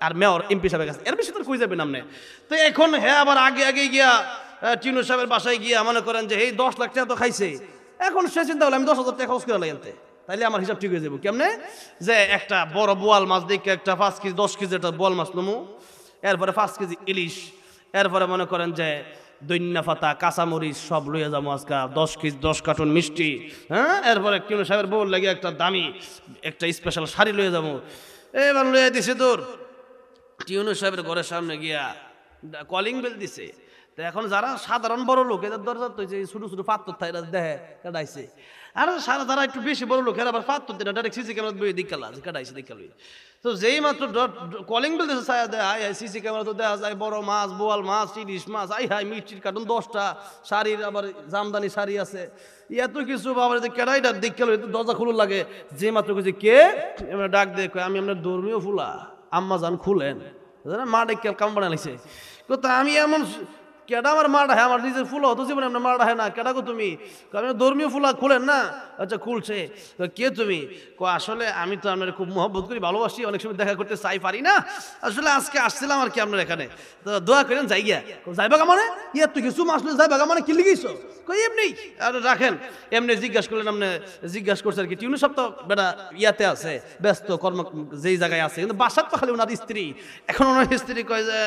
আর মেয়র এমপি সাহেবের কাছে, এর বেশি তো কই যাবেন আপনি। তো এখন হ্যাঁ আবার আগে গিয়া টিউনু সাহেবের বাসায় গিয়া মনে করেন যে এই 10 লাখ টাকা তো খাইছে। এখন সে চিন্তা হলো আমি 10,000 টাকা খরচ করে লাগাইতে, তাইলে আমার হিসাব ঠিক হয়ে যাবো। কেমনে? যে একটা বড় বোয়াল মাছ দেখে একটা 5 কেজি 10 কেজি একটা বোয়াল মাছ নমু, এরপরে 5 কেজি ইলিশ, এরপরে মনে করেন যে দৈন্যা পাতা কাঁচামরিচ সব লইয়া যাবো আজকা, 10 কেজি 10 কার্টন মিষ্টি, হ্যাঁ, এরপরে টিউনু সাহেবের বউ লাগে একটা দামি একটা স্পেশাল শাড়ি লইয়া যাবো। এবার লইয়া দিছে তোর টিউনু সাহেবের ঘরের সামনে গিয়া কলিং বেল দিছে। তো এখন যারা সাধারণ বড় লোক, এদের দরজা তো ছোট ছোট পাত্তর থাকে দেখে কাটাইছে, আর যারা একটু বেশি বড় লোক এরা আবার পাত্তর দেয় না, ডাইরেক্ট সিসি ক্যামেরা বই দিকালা কাটাইছে দেখা লই। তো যেই মাত্র কলিং বেল দিছে ছায়া দেয়, আই হাই সিসি ক্যামেরা তো দেখা যায় বড় মাছ, বোয়াল মাছ, ইলিশ মাছ, আই হাই মিষ্টির কার্টন 10টা, শাড়ির আবার জামদানি শাড়ি আছে, এত কিছু বাবার কেডাইটা দেখা লই, দরজা খুলুন লাগে। যে মাত্র কিছু কে এবার ডাক দেখ, আমি আপনার ধর্মীয় ফুলা আম্মা যান খুলেন, মা ডেকে কাম বানাইছে। কথা আমি এমন কেডা আমার মা ডাহে, আমার নিজের ফুল হতো জীবনে আপনার মা ডাহে না, কেডা গো তুমি? ধর্মীয় ফুলা খুলেন না। আচ্ছা খুলছে, কে তুমি? আসলে আমি তো আপনার খুব মহব্বত করি, ভালোবাসি, অনেক সময় দেখা করতে চাই, পারি না, আসলে আজকে আসছিলাম আর কি আপনার এখানে, তো দোয়া করেন যাই গিয়া। যাইবাগা মানে ইয়া তুই কিছু মাসলে যাইবাগা মানে কি লিখিস? কই এমনি আর রাখেন, এমনি জিজ্ঞাসা করলেন, আপনি জিজ্ঞাসা করছে আর কি। টিউনু সব তো বেটা ইয়াতে আছে, ব্যস্ত কর্ম যেই জায়গায় আছে, কিন্তু বাসার তো খালি ওনার স্ত্রী। এখন ওনার স্ত্রী কয় যে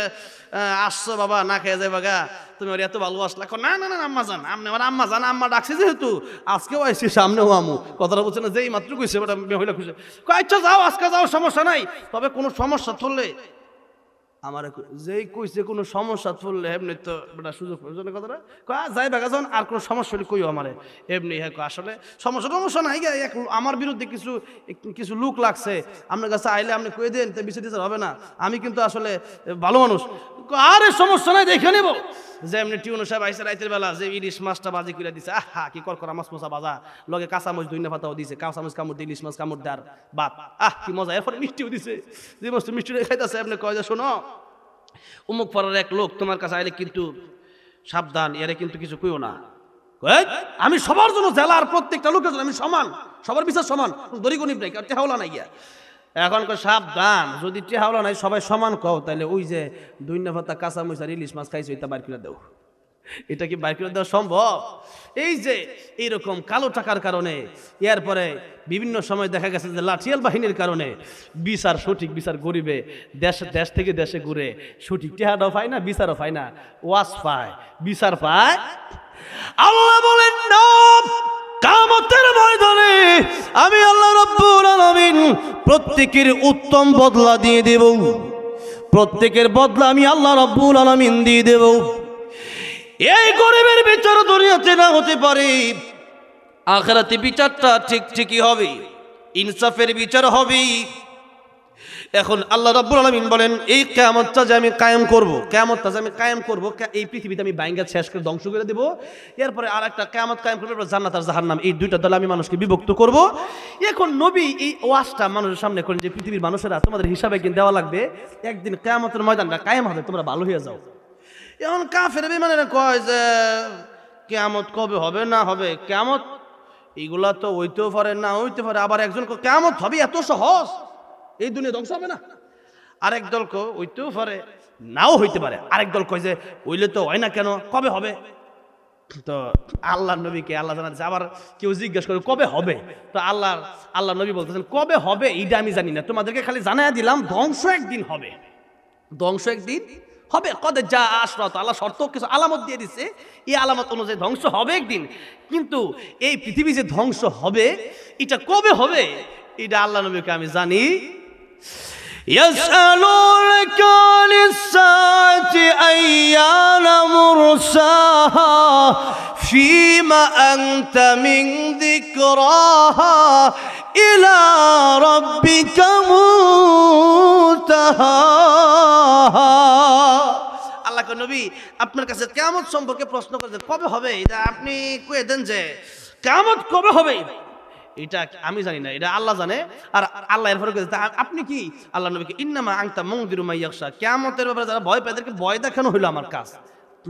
আসছো বাবা না খেয়ে যাইবাগা, তুমি ওর এত ভালোবাসলা। না না না আম্মা জান, আপনি আমার আম্মা জান, আম্মা ডাকছে যেহেতু আজকেও আইসি, সামনেও আমু, কথাটা বলছে না, যেই মাত্র কইছে বেটা মহিলা খুঁজে আচ্ছা যাও আজকে যাও, সমস্যা নাই, তবে কোনো সমস্যা ধরলে আমার যেই কইছে কোনো সমস্যা ধরলে এমনি তো বেটা সুযোগ কথাটা যাই বাগা যান, আর কোনো সমস্যা হলে কইও আমারে এমনি। হ্যাঁ আসলে সমস্যা নাই, আমার বিরুদ্ধে কিছু লোক লাগছে, আপনার কাছে আইলে আপনি কয়ে দেন, তো বিষয় দিতে হবে না, আমি কিন্তু আসলে ভালো মানুষ। আরে সমস্যা নাই, দেখে নেব। যে এমনি টিউনো সাহেব আইসে রাইতের বেলা যে ইলিশ মাছটা বাজি করে দিছে, আহা কি করা মাছ মশা বাজা, লগে কাঁচা মরিচ দুইনা পাতাও দিছে, কাঁচা মরিচ কামড় দিয়ে ইলিশ মাছ কামড় দেওয়ার বাদ, আহ কি মজা। এরপরে মিষ্টিও দিছে, যে মস্ত মিষ্টি খাইতেছে। আপনি কয় যে শোনো, অমুক পাড়ার এক লোক তোমার কাছে আইলে কিন্তু সাবধান, এরে কিন্তু কিছু কইও না। আমি সবার জন্য, জেলার প্রত্যেকটা লোকের জন্য আমি সমান, সবার বিচার সমান, দড়িগণিব নাই, টেহাওলা নাই গিয়া। এখন সাবধান, যদি টেহাওলা নাই সবাই সমান কও, তাহলে ওই যে দুইনা পাতা কাঁচা মরিচ আর ইলিশ মাছ খাইছে ওইটা বাইর করে দাও। এটা কি বাইর করে দেওয়া সম্ভব? এই যে এইরকম কালো টাকার কারণে, এরপরে বিভিন্ন সময় দেখা গেছে যে লাঠিয়াল বাহিনীর কারণে সঠিক বিচার গরিবে দেশ থেকে দেশে ঘুরে সঠিক টেহাটাও পায় না, বিচারও পায় না, ওয়াজ পায়, বিচার পায়। আল্লাহ বলেন না, কিয়ামতের ময়দানে আমি আল্লাহ রাব্বুল আলামিন প্রত্যেকের উত্তম বদলা দিয়ে দেব, প্রত্যেকের বদলা আমি আল্লাহ রাব্বুল আলামিন দিয়ে দেব। এই গরিবের বিচার দুনিয়াতে না হতে পারে, আখিরাতে বিচারটা ঠিকই হবে, ইনসাফের বিচার হবে। এখন আল্লাহ রাব্বুল আলামিন বলেন, এই কিয়ামতটা যে আমি কায়েম করব, এই পৃথিবীতে আমি বাইঙ্গা শেষ করে ধ্বংস করে দেব। এরপরে আর একটা কিয়ামত কায়েম করব, জান্নাত আর জাহান্নাম, এই দুইটা দলে আমি মানুষকে বিভক্ত করব। এখন নবী এই ওয়াজটা মানুষের সামনে করেন যে পৃথিবীর মানুষেরা তোমাদের হিসাবে কিন্তু দেওয়া লাগবে, একদিন কিয়ামতের ময়দানটা কায়েম হবে, তোমরা ভালো হয়ে যাও। এখন কাফের বেঈমানেরা কয় যে কিয়ামত কবে হবে না হবে, কিয়ামত এইগুলা তো হইতেও পারে না হইতে পারে। আবার একজন কয় কিয়ামত হবে এত সহজ, এই দুনিয়া ধ্বংস হবে না। আরেক দল কয় হইতেও পারে নাও হইতে পারে। আরেক দল কয় যে হইলে তো হয় না কেন, কবে হবে? তো আল্লাহ নবীকে আল্লাহ জানাচ্ছে। আবার কেউ জিজ্ঞেস করে কবে হবে, তো আল্লাহ নবী বলতেছেন কবে হবে এইটা আমি জানি না, তোমাদেরকে খালি জানাইয়া দিলাম ধ্বংস একদিন হবে, ধ্বংস একদিন হবে। কদে যা আশরাত, আল্লাহ শর্ত কিছু আলামত দিয়ে দিচ্ছে, এই আলামত অনুযায়ী ধ্বংস হবে একদিন। কিন্তু এই পৃথিবী যে ধ্বংস হবে এটা কবে হবে এটা আল্লাহ নবীকে আমি জানি। يسألونك عن الساعة أيان مرساها فيما أنت من ذكراها إلى ربك منتهاها। আল্লাহ নবী আপনার কাছে কিয়ামত সম্পর্কে প্রশ্ন করেছেন কবে হবে, এটা আপনি কয়ে দেন যে কিয়ামত কবে হবে এটা আমি জানি না, এটা আল্লাহ জানে। আর আল্লাহ এরপরে আপনি কি আল্লাহ নবীকে ইন্নামা আনতা মুনদিরু মান ইয়াখশা, কিয়ামতের ব্যাপারে যারা ভয় পায় তাদেরকে ভয় দেখানো হলো আমার কাজ।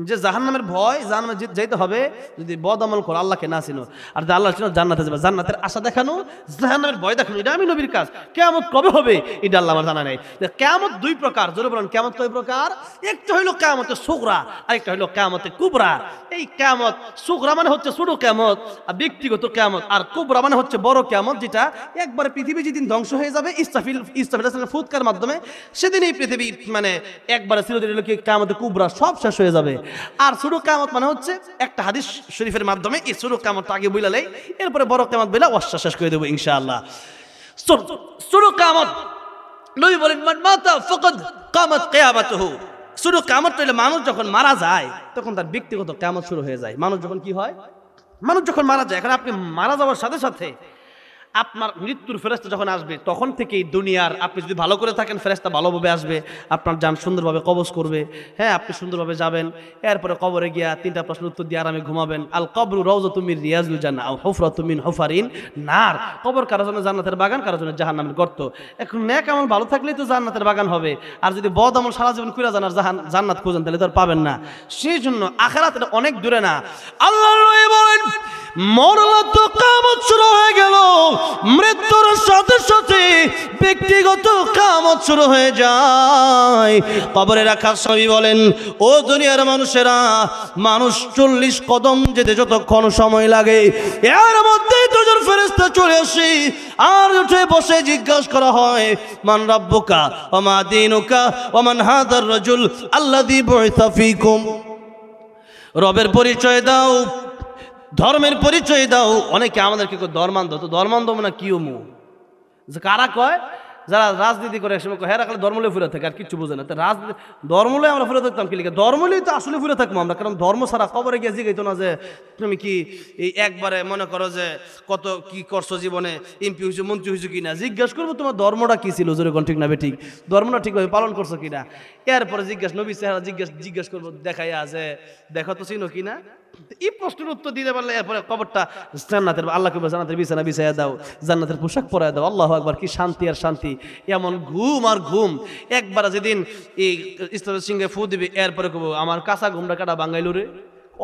যে জাহান্নামের ভয়, জাহান্নামে যেতে হবে যদি বদ আমল করো, আল্লাহকে না চিনো, আর যে আল্লাহ চিনো জান্নাতে যাবে, জান্নাতের আশা দেখানো, জাহান্নামের ভয় দেখানো, এটা আমি নবীর কাজ। কিয়ামত কবে হবে এটা আল্লাহ আমার জানা নাই। কিয়ামত দুই প্রকার, জোরে বলেন কিয়ামত কয় প্রকার? একটা হইলো কিয়ামতে সুগরা, আরেকটা হইলো কিয়ামতে কুবরা। এই কিয়ামত সুগরা মানে হচ্ছে ছোট কিয়ামত আর ব্যক্তিগত কিয়ামত, আর কুবরা মানে হচ্ছে বড় কিয়ামত, যেটা একবারে পৃথিবী যেদিন ধ্বংস হয়ে যাবে ইসরাফিল ফুৎকার মাধ্যমে, সেদিন এই পৃথিবী মানে একবারে চিরদিনের কিয়ামতে কুবরা সব শেষ হয়ে যাবে। আর ছোট কিয়ামত মানে হচ্ছে একটা হাদিস শরীফের মাধ্যমে এই ছোট কিয়ামতটা আগে বইলালেই এরপরে বড় কিয়ামত বইলা ওয়াসা শেষ করে দেবো ইনশাআল্লাহ। ছোট কিয়ামত নবী বলেন মান মাতা ফাকাদ কামাত কিয়ামাতুহু। ছোট কিয়ামত হইলে মানুষ যখন মারা যায় তখন তার ব্যক্তিগত কিয়ামত শুরু হয়ে যায়। মানুষ যখন কি হয়, মানুষ যখন মারা যায়, এখন আপনি মারা যাওয়ার সাথে সাথে আপনার মৃত্যুর ফেরেশতা যখন আসবে তখন থেকেই দুনিয়ার, আপনি যদি ভালো করে থাকেন ফেরেশতা ভালোভাবে আসবে, আপনার জান সুন্দরভাবে কবজ করবে, হ্যাঁ আপনি সুন্দরভাবে যাবেন। এরপরে কবরে গিয়া তিনটা প্রশ্নের উত্তর দিয়ে আরামে ঘুমাবেন। আল কবরু রাউযাতুম মিন রিয়াজিল জান্নাহ আও হুফরাতুম মিন হুফারিন নার। কবর কারোর জন্য জান্নাতের বাগান, কারোর জন্য জাহান্নামের গর্ত। এখন নেক আমল ভালো থাকলেই তো জান্নাতের বাগান হবে, আর যদি বদ আমল সারা জীবন কইরা জানার জান্নাত খোঁজেন তাহলে তো আর পাবেন না। সেই জন্য আখিরাত অনেক দূরে না। আল্লাহ বলেন মরলা তো কিয়ামত শুরু হয়ে গেল, মৃত্যুর সাথে সাথে ব্যক্তিগত কিয়ামত শুরু হয়ে যায়। কবরে রাখার সবই বলেন ও দুনিয়ার মানুষেরা, মানুষ 40 কদম যেতে যতক্ষণ সময় লাগে এর মধ্যেই দুজন ফেরেশতা চলে আসে, আর উঠে বসে জিজ্ঞাসা করা হয় মান রাব্বুকা ওয়া মা দীনুকা ওয়া মান হাদার রাজুল আল্লাযী বুইসা ফীকুম। রবের পরিচয় দাও, ধর্মের পরিচয় দাও। অনেকে আমাদেরকে ধর্মান্ধ, তো ধর্মান্ধ মানে কি মু যে কারা কয় যারা রাজনীতি করে একসময় হ্যাঁ রাখলে ধর্মলে ফুরে থাকে আর কিচ্ছু বোঝে না। তো রাজনীতি ধর্মলে আমরা ফুরে থাকতাম কি লিখে? ধর্মলেই তো আসলে ফুরে থাকবো আমরা, কারণ ধর্ম ছাড়া খবরে গিয়ে জিগাইতো না যে তুমি কি এই একবারে মনে করো যে কত কি করছো জীবনে, এমপি হয়েছো মন্ত্রী হয়েছো কিনা, জিজ্ঞাসা করবো তোমার ধর্মটা কি ছিল, যেরকম ঠিক না ঠিক ধর্মটা ঠিকভাবে পালন করছো কিনা। এরপরে নবী চেহারা জিজ্ঞাসা করবো দেখাই আছে দেখো তো চিনো কিনা। এই প্রশ্নের উত্তর দিতে পারলে এরপরে কবরটা জান্নাতের, আল্লাহকে জান্নাতের বিছানা বিছাইয়া দাও, জান্নাতের পোশাক পরায় দাও। আল্লাহু আকবার, কি শান্তি আর শান্তি, এমন ঘুম আর ঘুম। একবার যেদিন এই ইসলামের সিংহে ফু দিবে এরপরে কব আমার কাঁচা ঘুমটা কাটা বাঙ্গাইলো রে,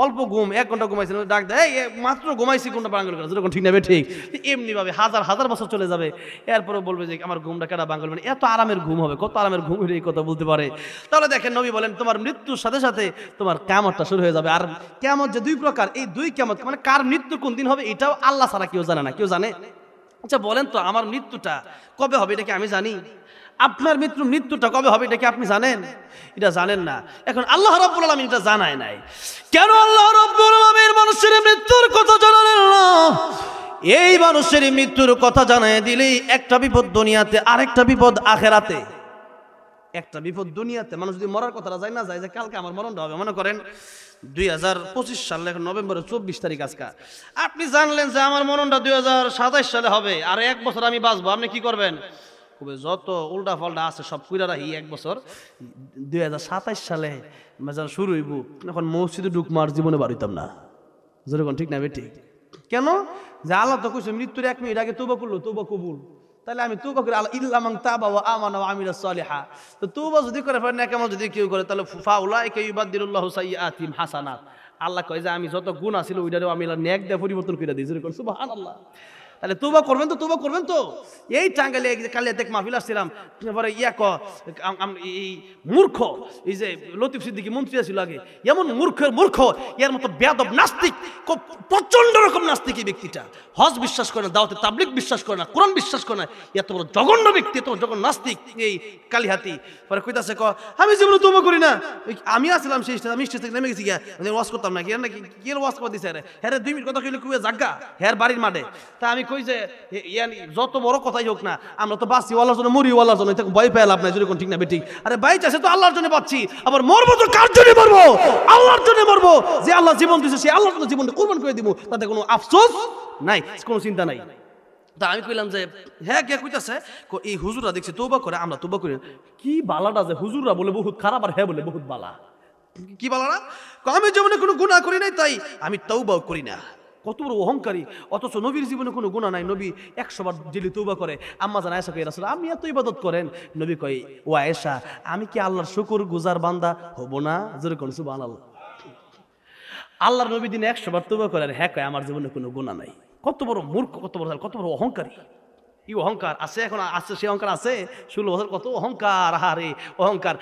অল্প ঘুম 1 ঘন্টা ঘুমাইছিল, ডাক দেয় মাত্র ঘুমাইছি ঘুমটা বাঙ্গাইল কেন, যেরকম ঠিক নেবে ঠিক এমনি ভাবে হাজার বছর চলে যাবে, এরপরে বলবে যে আমার ঘুমটা কাটা বাঙ্গাইল। মানে এত আরামের ঘুম হবে, কত আরামের ঘুম হলে এই কথা বলতে পারে। তাহলে দেখেন নবী বলেন তোমার মৃত্যুর সাথে সাথে তোমার কিয়ামতটা শুরু হয়ে যাবে। আর কিয়ামত যে 2 প্রকার, এই 2 কিয়ামত মানে কার মৃত্যু কোন দিন হবে এটাও আল্লাহ ছাড়া কেউ জানে না। কেউ জানে? আচ্ছা বলেন তো আমার মৃত্যুটা কবে হবে এটা কি আমি জানি? আপনার মৃত্যুটা কবে হবে এটা কি আপনি জানেন? এটা জানেন না। এখন আল্লাহ রাব্বুল আলামিন এটা জানায় নাই কেন? আল্লাহ রাব্বুল আলামিন মানুষের মৃত্যুর কথা জানালেন না। এই মানুষের মৃত্যুর কথা জানায় দিলেই একটা বিপদ দুনিয়াতে, আরেকটা বিপদ আখেরাতে। একটা বিপদ দুনিয়াতে, মানুষ যদি মরার কথাটা যায় না যায় যে কালকে আমার মরণটা হবে, মনে করেন 2025 সালে, এখন নভেম্বরের 24 তারিখ আজকে, আপনি জানলেন যে আমার মরণটা 2027 সালে হবে, আর 1 বছর আমি বাঁচবো, আপনি কি করবেন? যত উল্টা পাল্টা আছে সব কুইরা রাখি, 1 বছর 2027 সালে শুরু হইব, এখন মসজিদে ঢুকমার জীবনে বাড়িতাম না, যেরকম ঠিক না বেটি? কেন? যে আল্লাহ তো কইছে মৃত্যুর 1 মিনিট আগে তওবা করলো তওবা কবুল। তাহলে আমি তওবা করি, আল্লাহ ইল্লা মান তাবা ওয়া আমানা ওয়া আমিলা সলিহা। তো তওবা যদি করে ফেলে না, কেমন যদি কেউ করে, তাহলে ফাউলাইকা ইউবাদদিলুল্লাহু সাইয়্যাতিহিম হাসানাত। আল্লাহ কয় যে আমি যত গুনাহ ছিল ওইটারও আমি নেক দিয়ে পরিবর্তন করে দিই, যেরকম সুবহানাল্লাহ। তাহলে তওবা করবেন তো এই টাঙ্গাইলে কালিয়াতে মাহফিল আসছিলাম, পরে এই মূর্খ, এই যে লতিফ সিদ্দিকী মন্ত্রী ছিল আগে, এমন মূর্খ এর মতো বেয়াদব নাস্তিক, প্রচন্ড রকম নাস্তিক এই ব্যক্তিটা। হজ বিশ্বাস করে না, দাওয়াতে তাবলীগ বিশ্বাস করে না, কোরআন বিশ্বাস করে না, এত বড় জঘন্য ব্যক্তি, এত জঘন্য নাস্তিক এই কালিহাতি। পরে কইতাছে আমি জীবনে তওবা করি না। আমি আসলাম সেই আমি স্টেজ থেকে নেমে গেছি গিয়া, ওয়াজ করতাম না, কি ওয়াজ করে দিছে হ্যাঁ 2 মিনিট কথা কইলে কুয়ে জাগা হ্যাঁ বাড়ির মাঠে। তা আমি কই যে যত বড় কথাই হোক না, আমরা তো বাঁচি আল্লাহর জন্য, মরি আল্লাহর জন্য, ভয় পেয়ে লাভ নাই, যেরকম ঠিক না বেঠিক? আরে বাইচ আছে তো আল্লাহর জন্য বাঁচছি, আবার মরবো তো কার জন্য মরবো? আল্লাহর জন্য মরবো। যে আল্লাহ জীবন দিয়েছে সেই আল্লাহর জন্য জীবনটা কুরবান করে দিব, তাতে কোনো আফসোস নাই, কোনো চিন্তা নাই। তা আমি কইলাম যে হ্যাঁ কে কইতাছে, এই হুজুররা দেখছি তওবা করে, আমরা তওবা করি। কি বালাটা যে হুজুররা বলে বহুত খারাপ আর হ্যাঁ বলে বহুত বালা। কি বালাটা? আমি জীবনে কোনো গুনাহ করি নাই তাই আমি তওবাও করি না। কত বড় অহংকারী! অথচ নবীর জীবনে কোনো গুনাহ নাই, নবী 100 বার জেলে তওবা করে। আম্মা জান আয়েশা কই রাসূল আপনি এত ইবাদত করেন, নবী কই ও আয়েশা আমি কি আল্লাহর শুকর গুজার বান্দা হব না? জোরে কোন সুবহানাল্লাহ। আল্লাহর নবী দিনে 100 বার তওবা করেন, হ্যাঁ কয় আমার জীবনে কোনো গুনাহ নাই। কত বড় মূর্খ, কত বড় অহংকারী! এই অহংকার আছে, এখন আছে, সে অহংকার আছে। 16 বছর কত অহংকার, আরে অহংকার।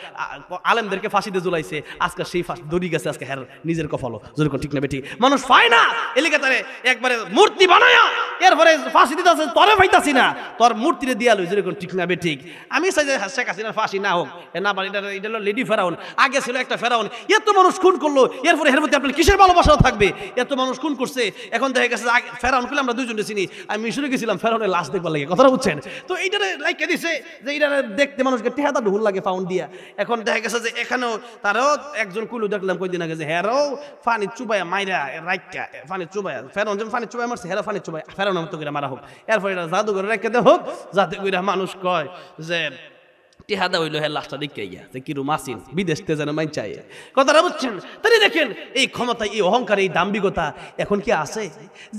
আলেমদেরকে ফাঁসিতে ঝুলাইছে, আজকে সেই ফাঁসি দড়ি গেছে, আজকে হ্যাঁ নিজের কপালও, যেরকম ঠিক না বেটি? মানুষ পায় না এলিকে তারে একবারে মূর্তি বানায়া এরপরে ফাঁসি দিতে আছে, তরে পাইতাছি না, তোর মূর্তিরে দিয়া লই, যেরকম ঠিক না বেঠিক? আমি চাই যে শেখ হাসিনার ফাঁসি না হোক, না এটা হলো লেডি ফেরাউন, আগে ছিল একটা ফেরাউন, এত মানুষ খুন করলো, এরপরে এর মধ্যে আপনার কিসের ভালোবাসা থাকবে? এত মানুষ খুন করছে, এখন দেখা গেছে ফেরাউন করলে আমরা 2 জনে চিনি, আমি মিশরে গেছিলাম ফেরাউনের লাশ দেখবার লাগে, কথাটা বুঝছেন তো? এইটারে লাইকে দিছে যে এইটারে দেখতে মানুষকে টেহাদা ঢুল লাগে ফাউন্ড দিয়া। এখন দেখা গেছে যে এখানেও তারও একজন কুলু দেখলাম কয়দিন আগে যে হেরাও ফানি চুবাইয়া মাইরা রাইকা, ফানি চুবাইয়া ফেরাউন যেমন ফানি চুবাই মারছে, হেরা ফানি চুবাই ফেরাউনের মতো করে মারা হোক, এরপরে এটা জাদুঘরে রেখে দে হোক, যাতে করে মানুষ কয় যে টেহাদা হইলো হ্যাঁ লাশটা দেখে গিয়া যে কিরু মাসিন বিদেশতে যেন মাইন চাই, কথাটা বুঝছেন? তাই দেখেন এই ক্ষমতা, এই অহংকার, এই দাম্ভিকতা এখন কি আছে?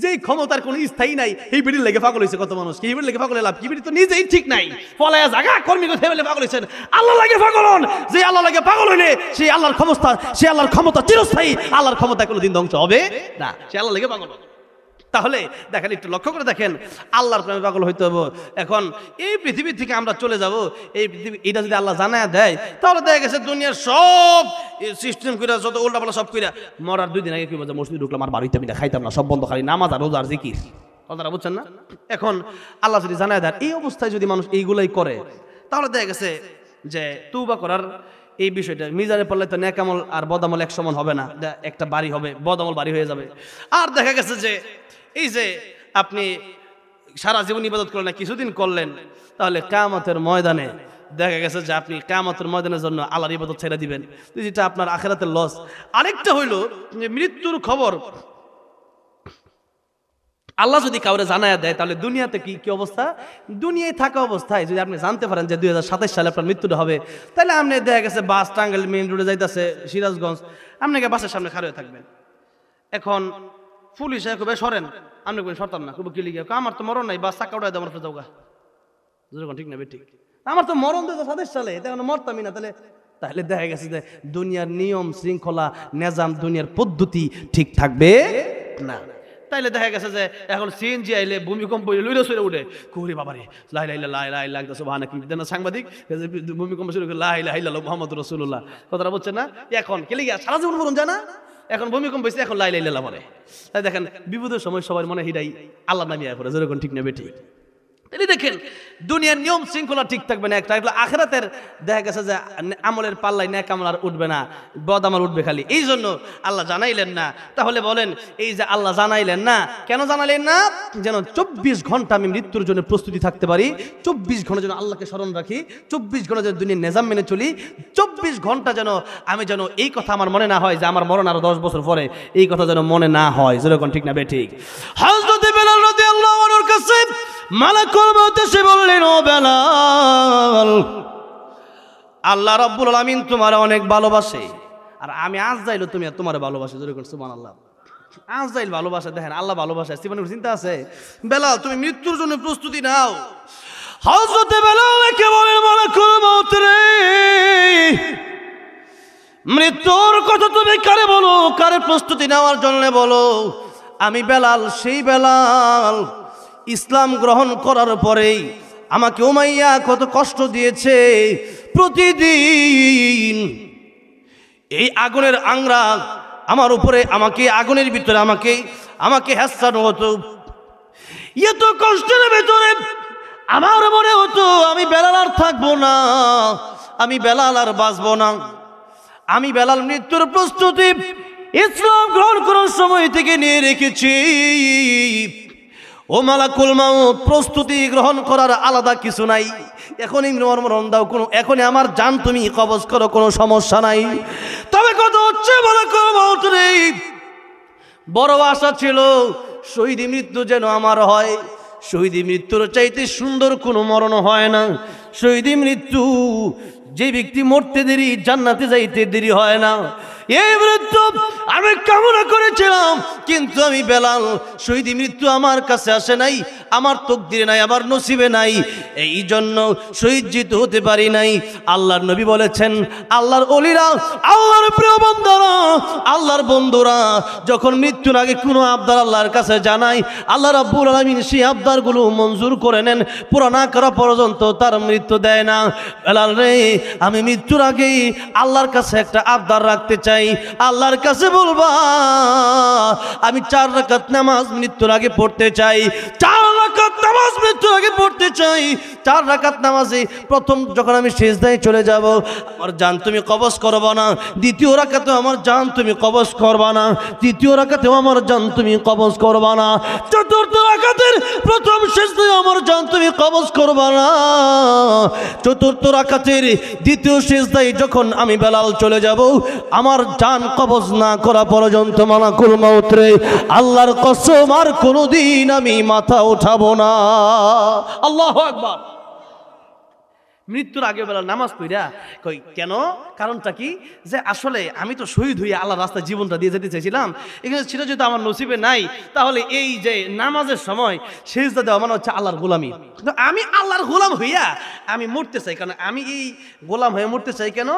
যে ক্ষমতার কোনো স্থায়ী নাই, এই বিড়ির লেগে পাগল হয়েছে কত মানুষ। কি বিড়ির লেগে পাগল লাভ? কি বিড়ি তো নিজেই ঠিক নাই, ফলায়া জাগা কর্মী কথা বলে পাগল হয়েছেন। আল্লাহ লাগে পাগল হন, যে আল্লাহ লাগে পাগল হইলে সেই আল্লাহর ক্ষমতা চিরস্থায়ী, আল্লাহর ক্ষমতা কোনোদিন ধ্বংস হবে না, সে আল্লাহ লাগে পাগল। তাহলে দেখেন, একটু লক্ষ্য করে দেখেন, আল্লাহর প্রেমে পাগল হইতে হবে। এখন এই পৃথিবী থেকে আমরা চলে যাব, এই পৃথিবী এটা যদি আল্লাহ জানায় দেয়, তাহলে দেখা গেছে দুনিয়ার সব সিস্টেম করে যত উল্টাপাল্টা সব করে মরার 2 দিন আগে কি বলছে মসজিদে ঢুকলাম আর বাড়িতে আমি খাইতাম না, সব বন্ধ, খালি নামাজ আর রোজা আর জিকির, কথাটা বুঝছেন না? এখন আল্লাহ যদি জানায় দেয়, এই অবস্থায় যদি মানুষ এইগুলাই করে, তাহলে দেখা গেছে যে তওবা করার এই বিষয়টা মিজানে পড়লে তো নেক আমল আর বদ আমল এক সমান হবে না, একটা বাড়ি হবে, বদ আমল বাড়ি হয়ে যাবে। আর দেখা গেছে যে এই যে আপনি সারা জীবন ইবাদত করলেন না, কিছুদিন করলেন, তাহলে কিয়ামতের ময়দানে দেখা গেছে যে আপনি কিয়ামতের ময়দানের জন্য আল্লাহর ইবাদত ছেড়ে দিবেন, যেটা আপনার আখিরাতের লস। আরেকটা হইল যে মৃত্যুর খবর আল্লাহ যদি কাউরে জানায়া দেয়, তাহলে দুনিয়াতে কি অবস্থা, দুনিয়ায় থাকা অবস্থায় যদি আপনি জানতে পারেন যে 2027 সালে আপনার মৃত্যুটা হবে, তাহলে আপনি দেখা গেছে বাস টাঙ্গাইল মেইন রোডে যাইতেছে সিরাজগঞ্জ, আপনাকে বাসের সামনে খাড়া হয়ে থাকবেন। এখন পুলিশ একবার সরেন, আপনি কোনো সরতাম না, খুব কি লিখে আমার তো মরণ নাই, বাস চাকা উঠাই দেওয়ার যাওগা, ঠিক না ঠিক, আমার তো মরণ 2027 সালে, তখন মরতামই না। তাহলে দেখা গেছে যে দুনিয়ার নিয়ম শৃঙ্খলা নিজাম দুনিয়ার পদ্ধতি ঠিক থাকবে না। তাইলে দেখা গেছে যে এখন সিএনজি আইলে ভূমিকম্প লইরে সরে উঠে, কুহুরি বাবারে লাই লাই লাই লাই লাগতো সুবহানাক, সাংবাদিক ভূমিকম্প শুরু করে লাই লাই ইল্লাল্লাহ মুহাম্মাদুর রাসূলুল্লাহ, কথাটা বলছেন না? এখন কে লিগা সারা জীবন বলুন জানা, এখন ভূমিকম্প হয়েছে, এখন লাই লাই লাল্লাহ বলে। তাই দেখেন বিপদের সময় সবার মনে হিডাই আল্লাহ নামিয়া করে, যেরকম ঠিক নেবে ঠিক। তাহলে দেখেন দুনিয়ার নিয়ম শৃঙ্খলা ঠিক থাকবে না, একটা আখিরাতের দেখা গেছে যে আমলের পাল্লাই ন্যাক আমল আর উঠবে না, বদ আমল উঠবে খালি। এই জন্য আল্লাহ জানাইলেন না। তাহলে বলেন এই যে আল্লাহ জানাইলেন না, কেন জানাইলেন না? যেন 24 ঘন্টা আমি মৃত্যুর জন্য প্রস্তুতি থাকতে পারি, 24 ঘন্টা যেন আল্লাহকে স্মরণ রাখি, 24 ঘন্টা যেন দুনিয়ার নিজাম মেনে চলি, 24 ঘন্টা যেন আমি যেন এই কথা আমার মনে না হয় যে আমার মরণ আরো 10 বছর পরে, এই কথা যেন মনে না হয়, যেরকম ঠিক না বে ঠিক। হযরত বেলাল রাদিয়াল্লাহু আনহুর কাছে মালাকুল মউত এসে বললেন, ও বেলাল, আল্লাহ রাব্বুল আলামিন তোমার অনেক ভালোবাসে, আর আমি আজরাইল তুমি তোমার ভালোবাসে, যেরকম সুবহানাল্লাহ। আজরাইল ভালোবাসে, দেখেন আল্লাহ ভালোবাসে, জীবনের চিন্তা আছে। বেলাল তুমি মৃত্যুর জন্য প্রস্তুতি নাও। হযরত বেলালকে বলেন, মালাকুল মউত রে, মৃত্যুর কথা তুমি কারে বলো, কারে প্রস্তুতি নেওয়ার জন্য বলো? আমি বেলাল, সেই বেলাল ইসলাম গ্রহণ করার পরেই আমাকে উমাইয়া কত কষ্ট দিয়েছে। প্রতিদিন এই আগুনের আংরা আমার উপরে, আমাকে আগুনের ভিতরে আমাকে হেসানো হতো। এত কষ্টের ভেতরে আমার মনে হতো আমি বেলাল আর থাকবো না, আমি বেলাল আর বাঁচবো না। আমি বেলাল মৃত্যুর প্রস্তুতি ইসলাম গ্রহণ করার সময় থেকে নিয়ে রেখেছি। ও মালাকুল মউত, প্রস্তুতি গ্রহণ করার আলাদা কিছু নাই, এখনই মরণ দাও, এখনই আমার জান তুমি কবজ করো, কোনো সমস্যা নাই। তবে কত হচ্ছে মালাকুল মউত রে, বড় আশা ছিল শহীদি মৃত্যু যেন আমার হয়। শহীদি মৃত্যুর চাইতে সুন্দর কোনো মরণ হয় না। শহীদি মৃত্যু, যে ব্যক্তি মরতে দেরি জান্নাতে যাইতে দেরি হয় না, এই মৃত্যু আমি কামনা করেছিলাম, কিন্তু আমি বেলাল শহীদি মৃত্যু আমার কাছে আসে নাই, আমার তকদিরে নাই, আমার নসিবে নাই, এই জন্য শহীদ জিতে হতে পারি নাই। আল্লাহর নবী বলেছেন, আল্লাহর ওলিরা, আল্লাহর প্রিয় বান্দারা, আল্লাহর বন্ধুরা যখন মৃত্যুর আগে কোনো আবদার আল্লাহর কাছে জানায়, আল্লাহ রাব্বুল আলামিন সেই আবদারগুলো মঞ্জুর করে নেন, পুরা না করা পর্যন্ত তার মৃত্যু দেয় না। বেলাল রে, আমি মৃত্যুর আগেই আল্লাহর কাছে একটা আবদার রাখতে চাই। আল্লাহর কাছে বলবা, আমি 4 রাকাত নামাজ মৃত্যুর আগে পড়তে চাই, 4 রাকাত নামাজ মৃত্যুর আগে পড়তে চাই। 4 রাকাত নামাজে প্রথম যখন আমি সিজদায় চলে যাব, আমার জান তুমি কবজ করবা না। দ্বিতীয় রাকাতে আমার জান তুমি কবজ করবা না। তৃতীয় রাকাতেও আমার জান তুমি কবজ করবা না। চতুর্থ রাকাতের প্রথম সিজদায় আমার জান তুমি কবজ করবা না। চতুর্থ রাকাতের দ্বিতীয় সিজদায় যখন আমি বেলাল চলে যাব, আমার জান কবজ না করা পর্যন্ত মালাকুল মউত রে, আল্লাহর কসম আর কোনোদিন আমি মাথা উঠাবো না। আল্লাহু আকবার। মৃত্যুর আগে বেলা নামাজ পড়া কই কেন, কারণটা কি? যে আসলে আমি তো শহীদ হইয়া আল্লাহর রাস্তায় জীবনটা দিয়ে যেতে চাইছিলাম, এখানে ছিল যেহেতু আমার নসিবে নাই, তাহলে এই যে নামাজের সময় সিজদা দেওয়া মানে হচ্ছে আল্লাহর গোলামি। আমি আল্লাহর গোলাম হইয়া আমি মরতে চাই, কারণ আমি এই গোলাম হয়ে মরতে চাই। কেন?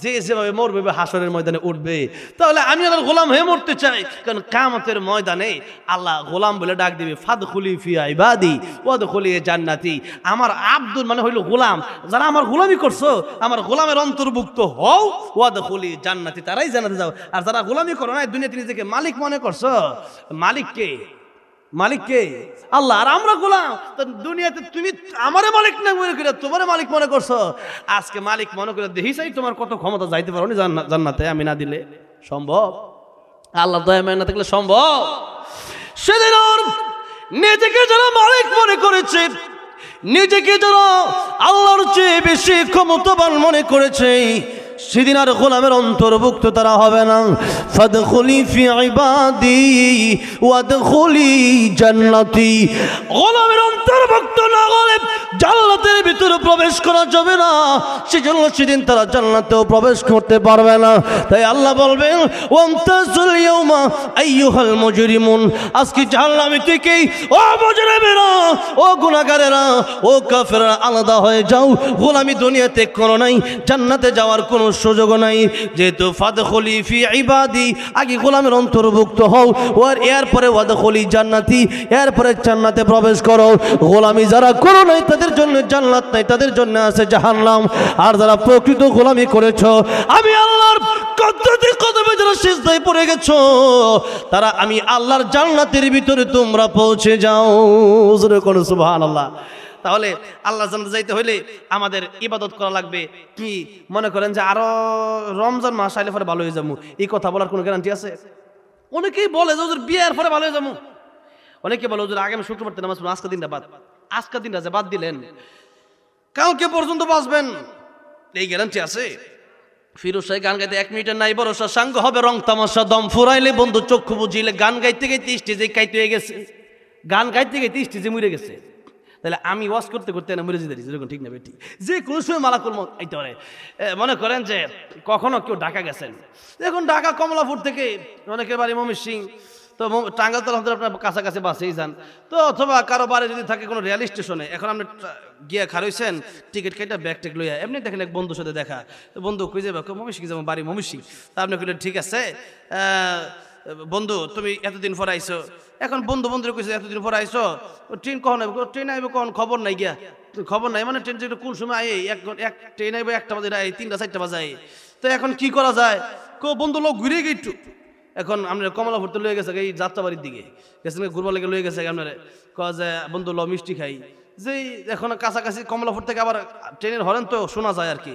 যে যেভাবে মরবে হাসরের ময়দানে উঠবে, তাহলে আমি আল্লাহর গোলাম হয়ে মরতে চাই। কারণ কিয়ামতের ময়দানে আল্লাহ গোলাম বলে ডাক দিবে, ফাদখুলি ফি ইবাদি ওয়াদখুলি জান্নাতি। আমার আব্দুল মানে হইল গোলাম, যারা আমার গোলামি করছো, আমার গোলামের অন্তর্ভুক্ত হও, ওয়াদখুলি জান্নাতি, তারাই জান্নাতে যাও। আর যারা গোলামি করো না, দুনিয়াতে নিজেকে মালিক মনে করছো, মালিককে মালিককে আল্লাহ, আর আমরা গোলাম। তো দুনিয়াতে তুমি আমারে মালিক না মনে করে তোমারে মালিক মনে করছো, আজকে মালিক মনে করে দেখিসাই তোমার কত ক্ষমতা, যাইতে পারো নি জান্নাতে আমি না দিলে সম্ভব? আল্লাহ দয়া মায়া না থাকলে সম্ভব? সেদিন নিজেকে যারা মালিক মনে করেছে, নিজেকে যারা আল্লাহর চেয়ে বেশি ক্ষমতাবান মনে করেছে, সেদিন আর গোলামের অন্তর্ভুক্ত তারা হবে না। ফাদখুলি ফি ইবাদি ওয়াদখুলি জান্নাতি, গোলামের অন্তর্ভুক্ত না হলে জান্নাতের ভিতরে প্রবেশ করা যাবে না, সেজন্য সেদিন তারা জান্নাতেও প্রবেশ করতে পারবে না। তাই আল্লাহ বলবেন ওয়ামতাজুল ইয়াউমা আইয়ুহাল মুজরিমুন, আজকে জাহান্নামী থেকেই ও মুজরিমেরা, ও গুনাহগারেরা, ও কাফেররা আলাদা হয়ে যাও। গোলামি দুনিয়াতে কোনো নাই, জান্নাতে যাওয়ার কোনো সুযোগ নাই। যেহেতু ফাদখুলি ফি ইবাদি, আগে গোলামের অন্তর্ভুক্ত হও, আর এরপরে ওয়াদখুলি জান্নাতি, এরপরে জান্নাতে প্রবেশ করো। গোলামি যারা করো নাই তাদের জন্য জান্নাত নাই, তাদের জন্য আছে জাহান্নাম। আর যারা প্রকৃত গোলামি করেছো, আমি আল্লাহর কদমে যারা সিজদায় পড়ে গেছো, তারা আমি আল্লাহর জান্নাতের ভিতরে তোমরা পৌঁছে যাও। সুবহানাল্লাহ। তাহলে আল্লাহ জান্নাতে যাইতে হইলে আমাদের ইবাদত করা লাগবে। কি মনে করেন যে আরো রমজান মাস আইলে পরে ভালো হয়ে যাবো, এই কথা বলার কোনো গ্যারান্টি আছে? অনেকেই বলে যে ওদের বিয়ের পরে ভালো হয়ে যাবো, অনেকে বলে ওদের আগামী শুক্রবার নামাজ পড়ুন, আজকের দিনটা বাদ, আজকের দিনটা যে বাদ দিলেন কালকে পর্যন্ত বাঁচবেন, এই গ্যারান্টি আছে? ফিরোজ শাহ গান গাইতে 1 মিনিটের নাই ভরসা, সাঙ্গ হবে রং তামাশা, দম ফুরাইলে বন্ধু চক্ষু বুঝিলে। গান গাইতে গাইতে স্টেজে কাইতে হয়ে গেছে, গান গাইতে গাইতে স্টেজে মরে গেছে। তাহলে আমি ওয়াজ করতে করতে না মরে যেতে, যেরকম ঠিক না বেটি, যে কোনো সময় মালাকুল মউত আইতে পারে। মনে করেন যে কখনো কেউ ঢাকা গেছেন, এখন ঢাকা কমলাপুর থেকে অনেকের বাড়ি ময়মনসিংহ, তো টাঙ্গাইল তো আপনার কাছাকাছি বাসেই যান, তো অথবা কারো বাড়ি যদি থাকে কোনো রেল স্টেশনে, এখন আপনি গিয়ে খারইছেন টিকিট কেটে ব্যাগ টেক লইয়া, এমনি দেখেন এক বন্ধুর সাথে দেখা, তো বন্ধু কই যাবে, ময়মনসিংহ যাবো, বাড়ি ময়মনসিংহ। তা আপনি কইলেন ঠিক আছে বন্ধু তুমি এতদিন পর আইসো। এখন বন্ধু কইছে এতদিন পর আইসো, ট্রেন কখন আইব? ট্রেন আইব কখন খবর নাই, গিয়া খবর নাই, মানে ট্রেন কোন সময় আই, এক ট্রেন আইব 1টা বাজে, 3টা 4টা বাজে। তো এখন কি করা যায়? বন্ধু লোক ঘুরে গিয়ে একটু, এখন আপনার কমলাপুর তো লয়ে গেছে এই যাত্রাবাড়ির দিকে গেছেন, ঘুরবার লেগে লয়ে গেছে আপনার, যে বন্ধু ল মিষ্টি খাই, যে এখন কাছাকাছি কমলাপুর থেকে আবার ট্রেনের হরেন তো শোনা যায় আর কি,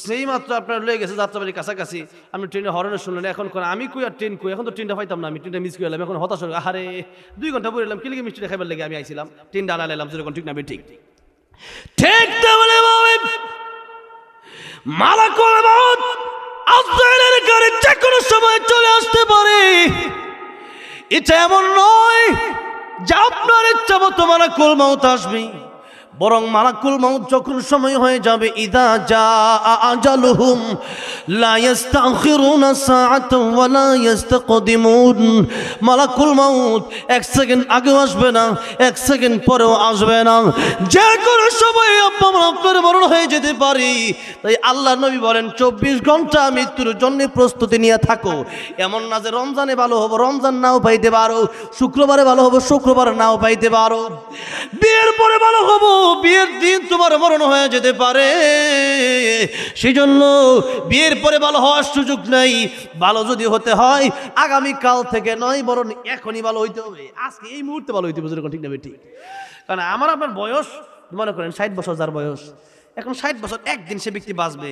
সেই মাত্র আপনার লয়ে গেছে যাত্রাবাড়ির কাছাকাছি, আপনি ট্রেনের হরেনে শুনলেন। এখন আমি কই আর ট্রেন কই, এখন তো ট্রেনটা পাইতাম না, আমি ট্রেনটা মিস করে এলাম, এখন হতাশ হয়ে আরে 2 ঘন্টা পরে এলাম, কি লিখে মিষ্টিটা খাইবার লেগে আমি আইছিলাম, ট্রেনটা আড়ালে এলাম, যেরকম ঠিক না ঠিক ঠিক তেমনি মালাকুল মউত আজরাইলের গাড়ি যে কোনো সময় চলে আসতে পারে। এটা এমন নয় যে আপনার ইচ্ছা মতো মালাকুল মউত আসবে, বরং মালাকুল মউত যখন সময় হয়ে যাবে, ইদা জাআ আজালুহুম লা ইস্তাখিরুনা সাআতান ওয়া লা ইস্তাকদিমুন। মালাকুল মউত 1 সেকেন্ড আগেও আসবে না, 1 সেকেন্ড পরেও আসবে না, যে কোনো সময় আপনার মরণ হয়ে যেতে পারে। তাই আল্লাহর নবী বলেন 24 ঘন্টা মৃত্যুর জন্য প্রস্তুতি নিয়ে থাকো। এমন না যে রমজানে ভালো হবো, রমজান নাও পাইতে পারো, শুক্রবারে ভালো হবো, শুক্রবার নাও পাইতে পারো, বিয়ের পরে ভালো হবো, বিয়ের দিন তোমার মরণ হয়ে যেতে পারে। সেই জন্য বিয়ের পরে ভালো হওয়ার সুযোগ নাই। ভালো যদি হতে হয় আগামীকাল থেকে নয়, বরং এখনই ভালো হইতে হবে, আজকে এই মুহূর্তে ভালো হইতে হবে, ঠিক না ঠিক? কারণ আমার আপনার বয়স মনে করেন 60 বছর, যার বয়স এখন 60 বছর, একদিন সে ব্যক্তি বাঁচবে,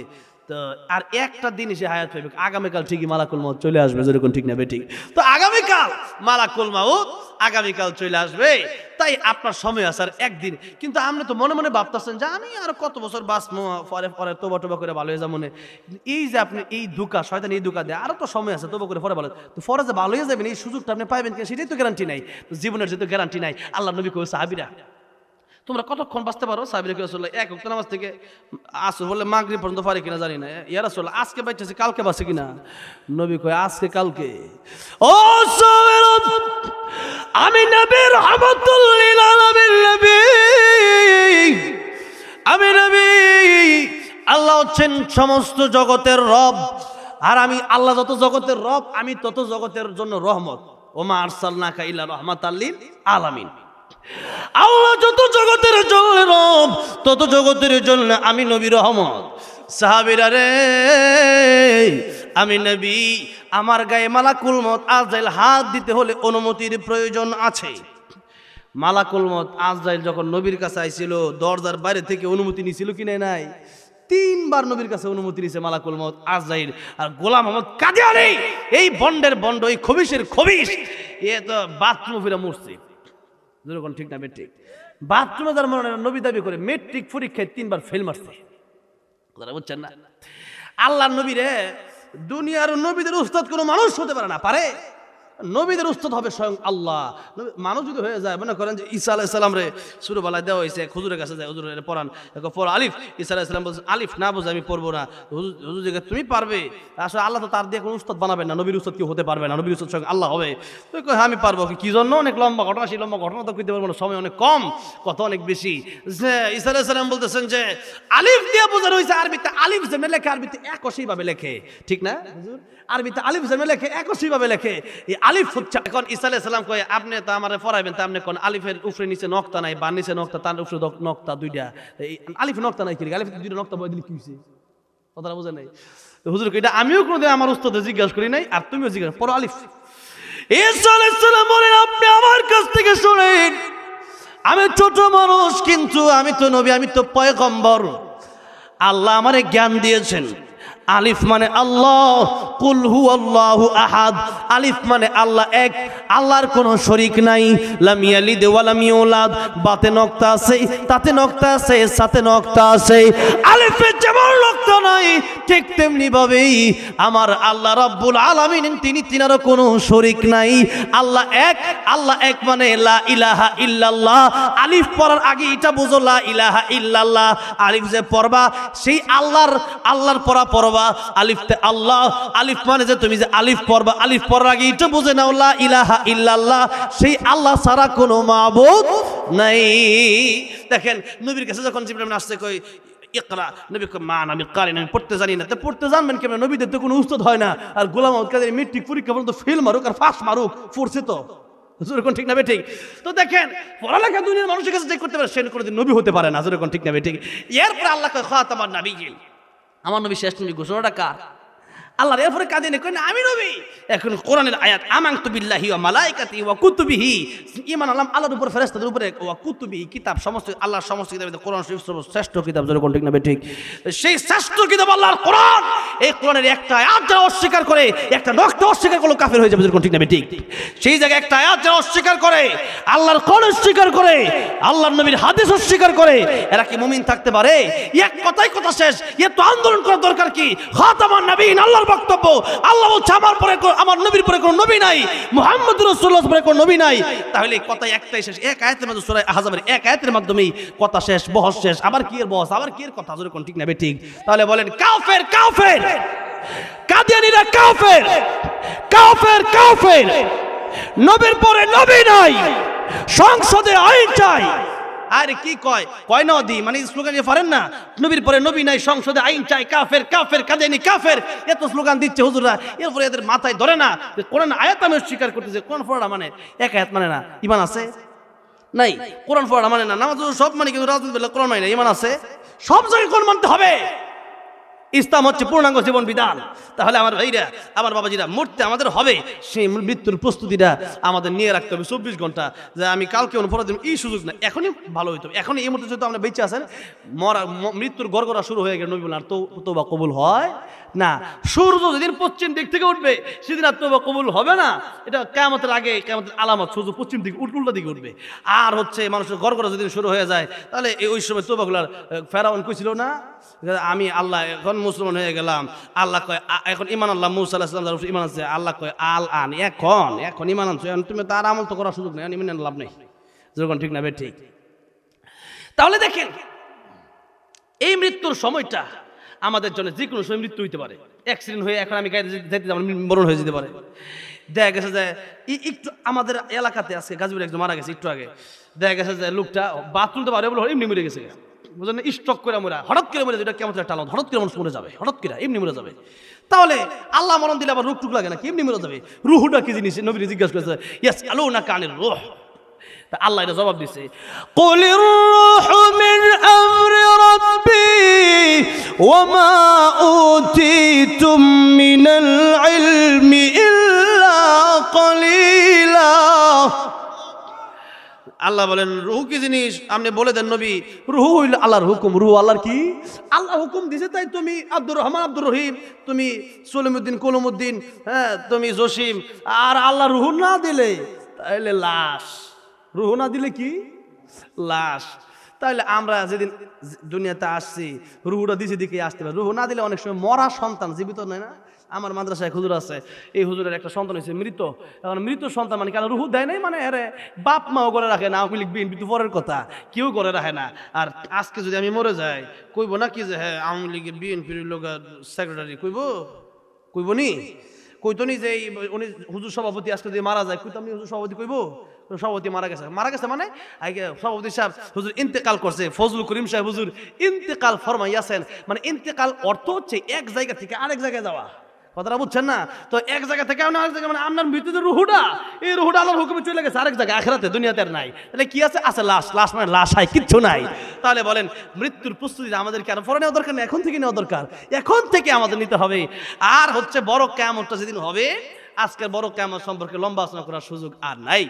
তো আর একটা দিন সে হায়াত পাইবে, আগামীকাল ঠিকই মালাকুল মউত চলে আসবে, যেরকম ঠিক না ঠিক? তো আগামীকাল মালাকুল মউত আগামীকাল চলে আসবে, তাই আপনার সময় আছে আর একদিন। কিন্তু আপনি তো মনে মনে ভাবতেছেন যে আমি আর কত বছর বাঁচবো, পরে পরে তোবা টোবা করে ভালো হয়ে যাবো। এই যে আপনি এই ধোঁকা, শয়তান এই ধোঁকা দেয়, আরো তো সময় আছে তোবা করে পরে ভালো, তো পরে যে ভালো হয়ে যাবেন এই সুযোগটা আপনি পাইবেন কিনা সেটাই তো গ্যারান্টি নাই। জীবনের যেহেতু গ্যারান্টি নাই, আল্লাহ নবী কই সাহাবীরা তোমরা কতক্ষণ বাঁচতে পারো? সাহাবীরা কই রাসূলুল্লাহ 1 ওয়াক্ত নামাজ থেকে আসর বলে মাগরিব পর্যন্ত পারি কিনা জানি না। ইয়া রাসূলুল্লাহ আজকে বাঁচতেছি, কালকে বাঁচে কিনা? নবী কই আজকে কালকে। ও সাহাবীরা, আমি নবী রাহমাতুল লিল আলামিন, নবী আমি নবী, আল্লাহ হচ্ছেন সমস্ত জগতের রব, আর আমি আল্লাহ যত জগতের রব, আমি তত জগতের জন্য রহমত। ওমা আরসালনাকা ইল্লা রাহমাতাল লিল আলামিন। আল্লাহ যত জগতের জন্য রব, তত জগতের জন্য আমি নবী রহমত। সাহাবীরা রে, আমি নবী, আমার গায়ে মালাকুল মউত আজরাইল হাত দিতে হলে অনুমতির প্রয়োজন আছে। মালাকুল মউত আজরাইল যখন নবীর কাছে আইছিল, দরজার বাইরে থেকে অনুমতি নিছিল কি নাই? 3 বার নবীর কাছে অনুমতি নিছে মালাকুল মউত আজরাইল। আর গোলাম মোহাম্মদ কাদিয়ানী, এই বন্ডের বন্ড, এই খবিশের খবিশ, এ তো বাথরুম ফিরে মরছে। যেরকম ঠিক না ঠিক? বাথরুমে যার মনে নবী দাবি করে মেট্রিক পরীক্ষায় 3 বার ফেল মারছে, কথাটা বুঝছেন না? আল্লাহর নবী রে, দুনিয়ার নবীদের উস্তাদ কোনো মানুষ হতে পারে না, পারে? নবীদের উস্তাদ হবে স্বয়ং আল্লাহ। মানুষ যদি হয়ে যায়, মনে করেন যে ঈসা আলাইহিস সালাম রে ছোটবেলায় দেওয়া হয়েছে, হুজুরের কাছে যায়, হুজুর এটা পড়ান, পড়ো আলিফ। ঈসা আলাইহিস সালাম বলছে আলিফ না বুঝে আমি পড়বো না। হুজুর জিজ্ঞেস তুমি পারবে? আসলে আল্লাহ তো তার দিয়ে কোনো উস্তাদ বানাবেন না, নবীর উস্তাদ কেউ হতে পারবে না, নবীর উস্তাদ স্বয়ং আল্লাহ হবে। তো হ্যাঁ আমি পারবো। কি জন্য? অনেক লম্বা ঘটনা, সেই লম্বা ঘটনা তো কইতে পারবো না, সময় অনেক কম, কথা অনেক বেশি। যে ঈসা আলাইহিস সালাম বলতেছেন যে আলিফ দিয়ে বোঝানো হয়েছে আরবিতে, আলিফ যে লেখে আরবিতে 81 ভাবে লেখে, ঠিক না হুজুর? আরবিতে আলিফ যে লেখে 81 ভাবে লেখে। এই আলিফ হচ্ছে, এখন ঈসা আলাইহিস সালাম কয় আপনি তো আমারে পড়াইবেন, তা আপনি কোন আলিফের উপরে নিচে নক্তা নাই, বা নিচে নক্তা, তার উপরে নক্তা দুইটা, এই আলিফ নক্তা নাই কি? আলিফের দুইটা নক্তা বই দিলে কি হইছে? কথাটা বোঝা নাই? তো হুজুর এটা আমিও কোনোদিন আমার উস্তাদে জিজ্ঞাসা করি নাই, আর তুমিও জিজ্ঞাসা পড়ো আলিফ। ঈসা আলাইহিস সালাম বলেন আপনি আমার কাছ থেকে শুনেন, আমি ছোট মানুষ, কিন্তু আমি তো নবী, আমি তো পয়গম্বর। আল্লাহ আমারে জ্ঞান দিয়েছেন। আলিফ মানে আল্লাহ, কুল হুয়াল্লাহু আহাদ। আলিফ মানে আল্লাহ এক, আল্লাহর কোনো শরীক নাই। লাম ইয়ালিদ ওয়া লাম ইউলাদ, বাতে নক্তা আছে, তাতে নক্তা আছে, সাথে নক্তা আছে। আলিফে যেমন নক্তা নাই, ঠিক তেমনি ভাবেই আমার আল্লাহ রাব্বুল আলামিন তিনি, তিনারও কোনো শরীক নাই। আল্লাহ এক, আল্লাহ এক মানে লা ইলাহা ইল্লাল্লাহ। আলিফ পড়ার আগে এটা বুঝো লা ইলাহা ইল্লাল্লাহ। আলিফ যে পড়বা সেই আল্লাহর পড়বা আলিফতে আল্লাহ। আলিফ মানে যে তুমি যে আলিফ পড়বা, আলিফ পড়ার আগে এটা বুঝে নাও লা ইলাহা ইল্লাল্লাহ, সেই আল্লাহ ছাড়া কোনো মাবুদ নাই। দেখেন নবীর কাছে যখন জিবরাইল আসছে কই ইকরা, নবী কই মান আমি কারি না, আমি পড়তে জানি না। তো পড়তে জানবেন কেমন? নবীদের তো কোনো উস্তাদ হয় না। আর গোলাম আহমদ কাদের মেট্রিক পরীক্ষা পর্যন্ত ফেল মারুক আর ফাঁস মারুক, পড়ছে তো, যেরকম ঠিক না ঠিক? তো দেখেন পড়ালেখা দুনিয়ার মানুষের কাছে যে করতে পারে, সে কোনোদিন নবী হতে পারে না, যেরকম ঠিক না ঠিক? এরপরে আল্লাহ কয় খাতামান নাবিয়্যিন, আমার নবী শেষ নবী। ঘোষণাটা কার? আল্লাহর। এরপরে কাঁদে না, কই না আমি নবী। এখন কোরআনের আয়াত, আমানতু বিল্লাহি ওয়া মালাইকাতিহি ওয়া কুতুবিহি, ঈমান আনলাম আল্লাহর উপর, ফেরেশতাদের উপরে, ওয়া কুতুবিহি কিতাব, সমস্ত আল্লাহর সমস্ত কিতাবের কোরআন শরীফ শ্রেষ্ঠ কিতাব, যেরকম ঠিক না ঠিক? সেই শ্রেষ্ঠ কিতাব আল্লাহর কোরআন, এই কোরআনের একটা আয়াত যারা অস্বীকার করে, একটা নক্তা অস্বীকার করলে কাফের হয়ে যাবে, যেরকম ঠিক না ঠিক? সেই জায়গায় একটা আয়াত যারা অস্বীকার করে, আল্লাহর কোরআন অস্বীকার করে, আল্লাহর নবীর হাদিস অস্বীকার করে, এরা কি মুমিন থাকতে পারে? এক কথাই কথা শেষ। এত আন্দোলন করার দরকার কি? খাতামান নবীন আল্লাহর বক্তব্য। আল্লাহ বলছে আমার পরে, আমার নবীর পরে কোনো নবী নাই, মুহাম্মদুর রাসূলুল্লাহ পরে কোনো নবী নাই। তাহলে কথা একটাই শেষ, এক আয়াতের মধ্যে, সূরা আহজাবের এক আয়াতের মাধ্যমেই কথা শেষ, বহস শেষ। আবার কি এর বহস, আবার কি এর কথা, যেরকম ঠিক না ঠিক? তাহলে বলেন কাফের, কাফের কাদিয়ানীরা, কাফের কাফের কাফের। নবীর পরে নবী নাই, সংসদে আইন চাই। আরে কি কয়, কয় না দি মানে স্লোগান যে পারেন না, নবীর পরে নবী নাই, সংসদে আইন চাই, কাফের কাফের কাদিয়ানী কাফের, এত স্লোগান দিচ্ছে হুজুররা। এরপরে এদের মাথায় ধরে না যে কোরআন আয়াত আমি স্বীকার করতেছে, কোরআন পড়া মানে এক আয়াত মানে না, ঈমান আছে নাই? কোরআন পড়া মানে না, নামাজ সব মানে, কিন্তু রাজনীতি বলে কোরআন মানে না, ঈমান আছে? সব জায়গায় কোরআন মানতে হবে। ইসলাম হচ্ছে পূর্ণাঙ্গ জীবন বিধান। তাহলে আমার ভাইরা, আমার বাবাজিরা, মরতে আমাদের হবে, সেই মৃত্যুর প্রস্তুতিটা আমাদের নিয়ে রাখতে হবে 24 ঘন্টা। যে আমি কালকে অনুপরা দিন, এই সুযোগ না, এখনই ভালো হইতো। এখনই এই মুহূর্তে যদি আমরা বেঁচে আছেন, মৃত্যুর গড়গড়া শুরু হয়ে গেল, নবী বলেন আর তওবা কবুল হয় না। সূর্য যেদিন পশ্চিম দিক থেকে উঠবে, সেদিন আর তওবা কবুল হবে না। এটা কিয়ামতের আগে, কিয়ামতের আলামত, সূর্য পশ্চিম দিকে উল্টা দিকে উঠবে। আর হচ্ছে মানুষের গড়গড়া যেদিন শুরু হয়ে যায়, তাহলে ওই সময় তওবাগুলার ফেরাউন কইছিল না, আমি আল্লাহ এখন মুসলমান হয়ে গেলাম। আল্লাহ কয় এখন ঈমান আল্লাহ, মুসা আলাইহিস সালাম ঈমান আছে। আল্লাহ কয় আল আন, এখন ঈমান আনছো, তুমি তার আমল তো করার সুযোগ নেই, ঈমান লাভ নেই, যেরকম ঠিক না ঠিক? তাহলে দেখেন এই মৃত্যুর সময়টা আমাদের জন্য যে কোনো সময় মৃত্যু হইতে পারে। অ্যাক্সিডেন্ট হয়ে এখন আমি গাড়িতে যেতে আমার মরণ হয়ে যেতে পারে। দেখা গেছে যে একটু আমাদের এলাকাতে আজকে গাজীপুরে একজন মারা গেছে একটু আগে। দেখা গেছে যে লোকটা বাথরুম তো পারে বলে এমনি মরে গেছে, বুঝলেন? স্ট্রোক করে মরা, হঠাৎ করে মরে, যেটা কেমন একটা হঠাৎ করে মানুষ মরে যাবে, হঠাৎ করে এমনি মরে যাবে। তাহলে আল্লাহ মরণ দিলে আবার রূপ টুক লাগে না, কি এমনি মরে যাবে? রুহুটা কি জিনিস? নবী জিজ্ঞাসা করেছে, ইয়াসআলুনাকা আনির রূহ। তা আল্লাহ এটা জবাব দিছে, কুলির রূহু মিন আমরি রাব্বি ওয়া মা উতিতুম মিনাল ইলমি ইল্লা কলিলা। আল্লাহ বলেন রুহ কি জিনিস? আপনি বলে দেন নবী, রুহ হইল আল্লাহর হুকুম। রুহ আল্লাহর কি? আল্লাহ হুকুম দিছে, তাই তুমি আব্দুর রহমান, আব্দুর রহিম, তুমি সলিমুদ্দিন, কলমুদ্দিন, হ্যাঁ তুমি জসিম, আর আল্লাহ রুহ না দিলে তাহলে লাশ। রুহ না দিলে কি লাশ। তাহলে আমরা যেদিন দুনিয়াতে আসছি রুহুটা দিছি দিকে আসতে পারে, রুহ না দিলে অনেক সময় মরা সন্তান জীবিত নয় না। আমার মাদ্রাসায় হুজুর আছে, এই হুজুরের একটা সন্তান হয়েছে মৃত। এখন মৃত সন্তান মানে কেন রুহু দেয় নাই, মানে আরে বাপ মাও করে রাখে না, আওয়ামী লীগ বিএনপি তো পরের কথা, কেউ করে রাখে না। আর আজকে যদি আমি মরে যাই কইব না কি যে হ্যাঁ আওয়ামী লীগের বিএনপির লোক সেক্রেটারি কইব নি, কইতো নি যে উনি হুজুর সভাপতি আজকে যদি মারা যায় কইতাম নি হুজুর সভাপতি কইব সভাপতি মারা গেছে মানে আগে সভাপতি সাহেব হুজুর ইন্তেকাল করছে, ফজলুল করিম সাহেব হুজুর ইন্তেকাল ফরমাইয়াছেন। মানে ইন্তেকাল অর্থ হচ্ছে এক জায়গা থেকে আরেক জায়গায় যাওয়া, কথাটা বুঝছেন না? তো এক জায়গা থেকে আরেক জায়গা, মানে আপনার মৃত্যুতে রুহুটা, এই রুহুটা আল্লাহর হুকুমে চলে গেছে আরেক জায়গায়, আখিরাতে, দুনিয়াতে আর নাই। তাহলে কি আছে? আছে লাশ। লাশ মানে লাশ, হয় কিচ্ছু নাই। তাহলে বলেন মৃত্যুর প্রস্তুতি আমাদেরকে আর পরে নেওয়া দরকার নেই, এখন থেকে নেওয়া দরকার, এখন থেকে আমাদের নিতে হবে। আর হচ্ছে বড় কিয়ামতটা যেদিন হবে, আজকের বড় কিয়ামত সম্পর্কে লম্বা আলোচনা করার সুযোগ আর নাই।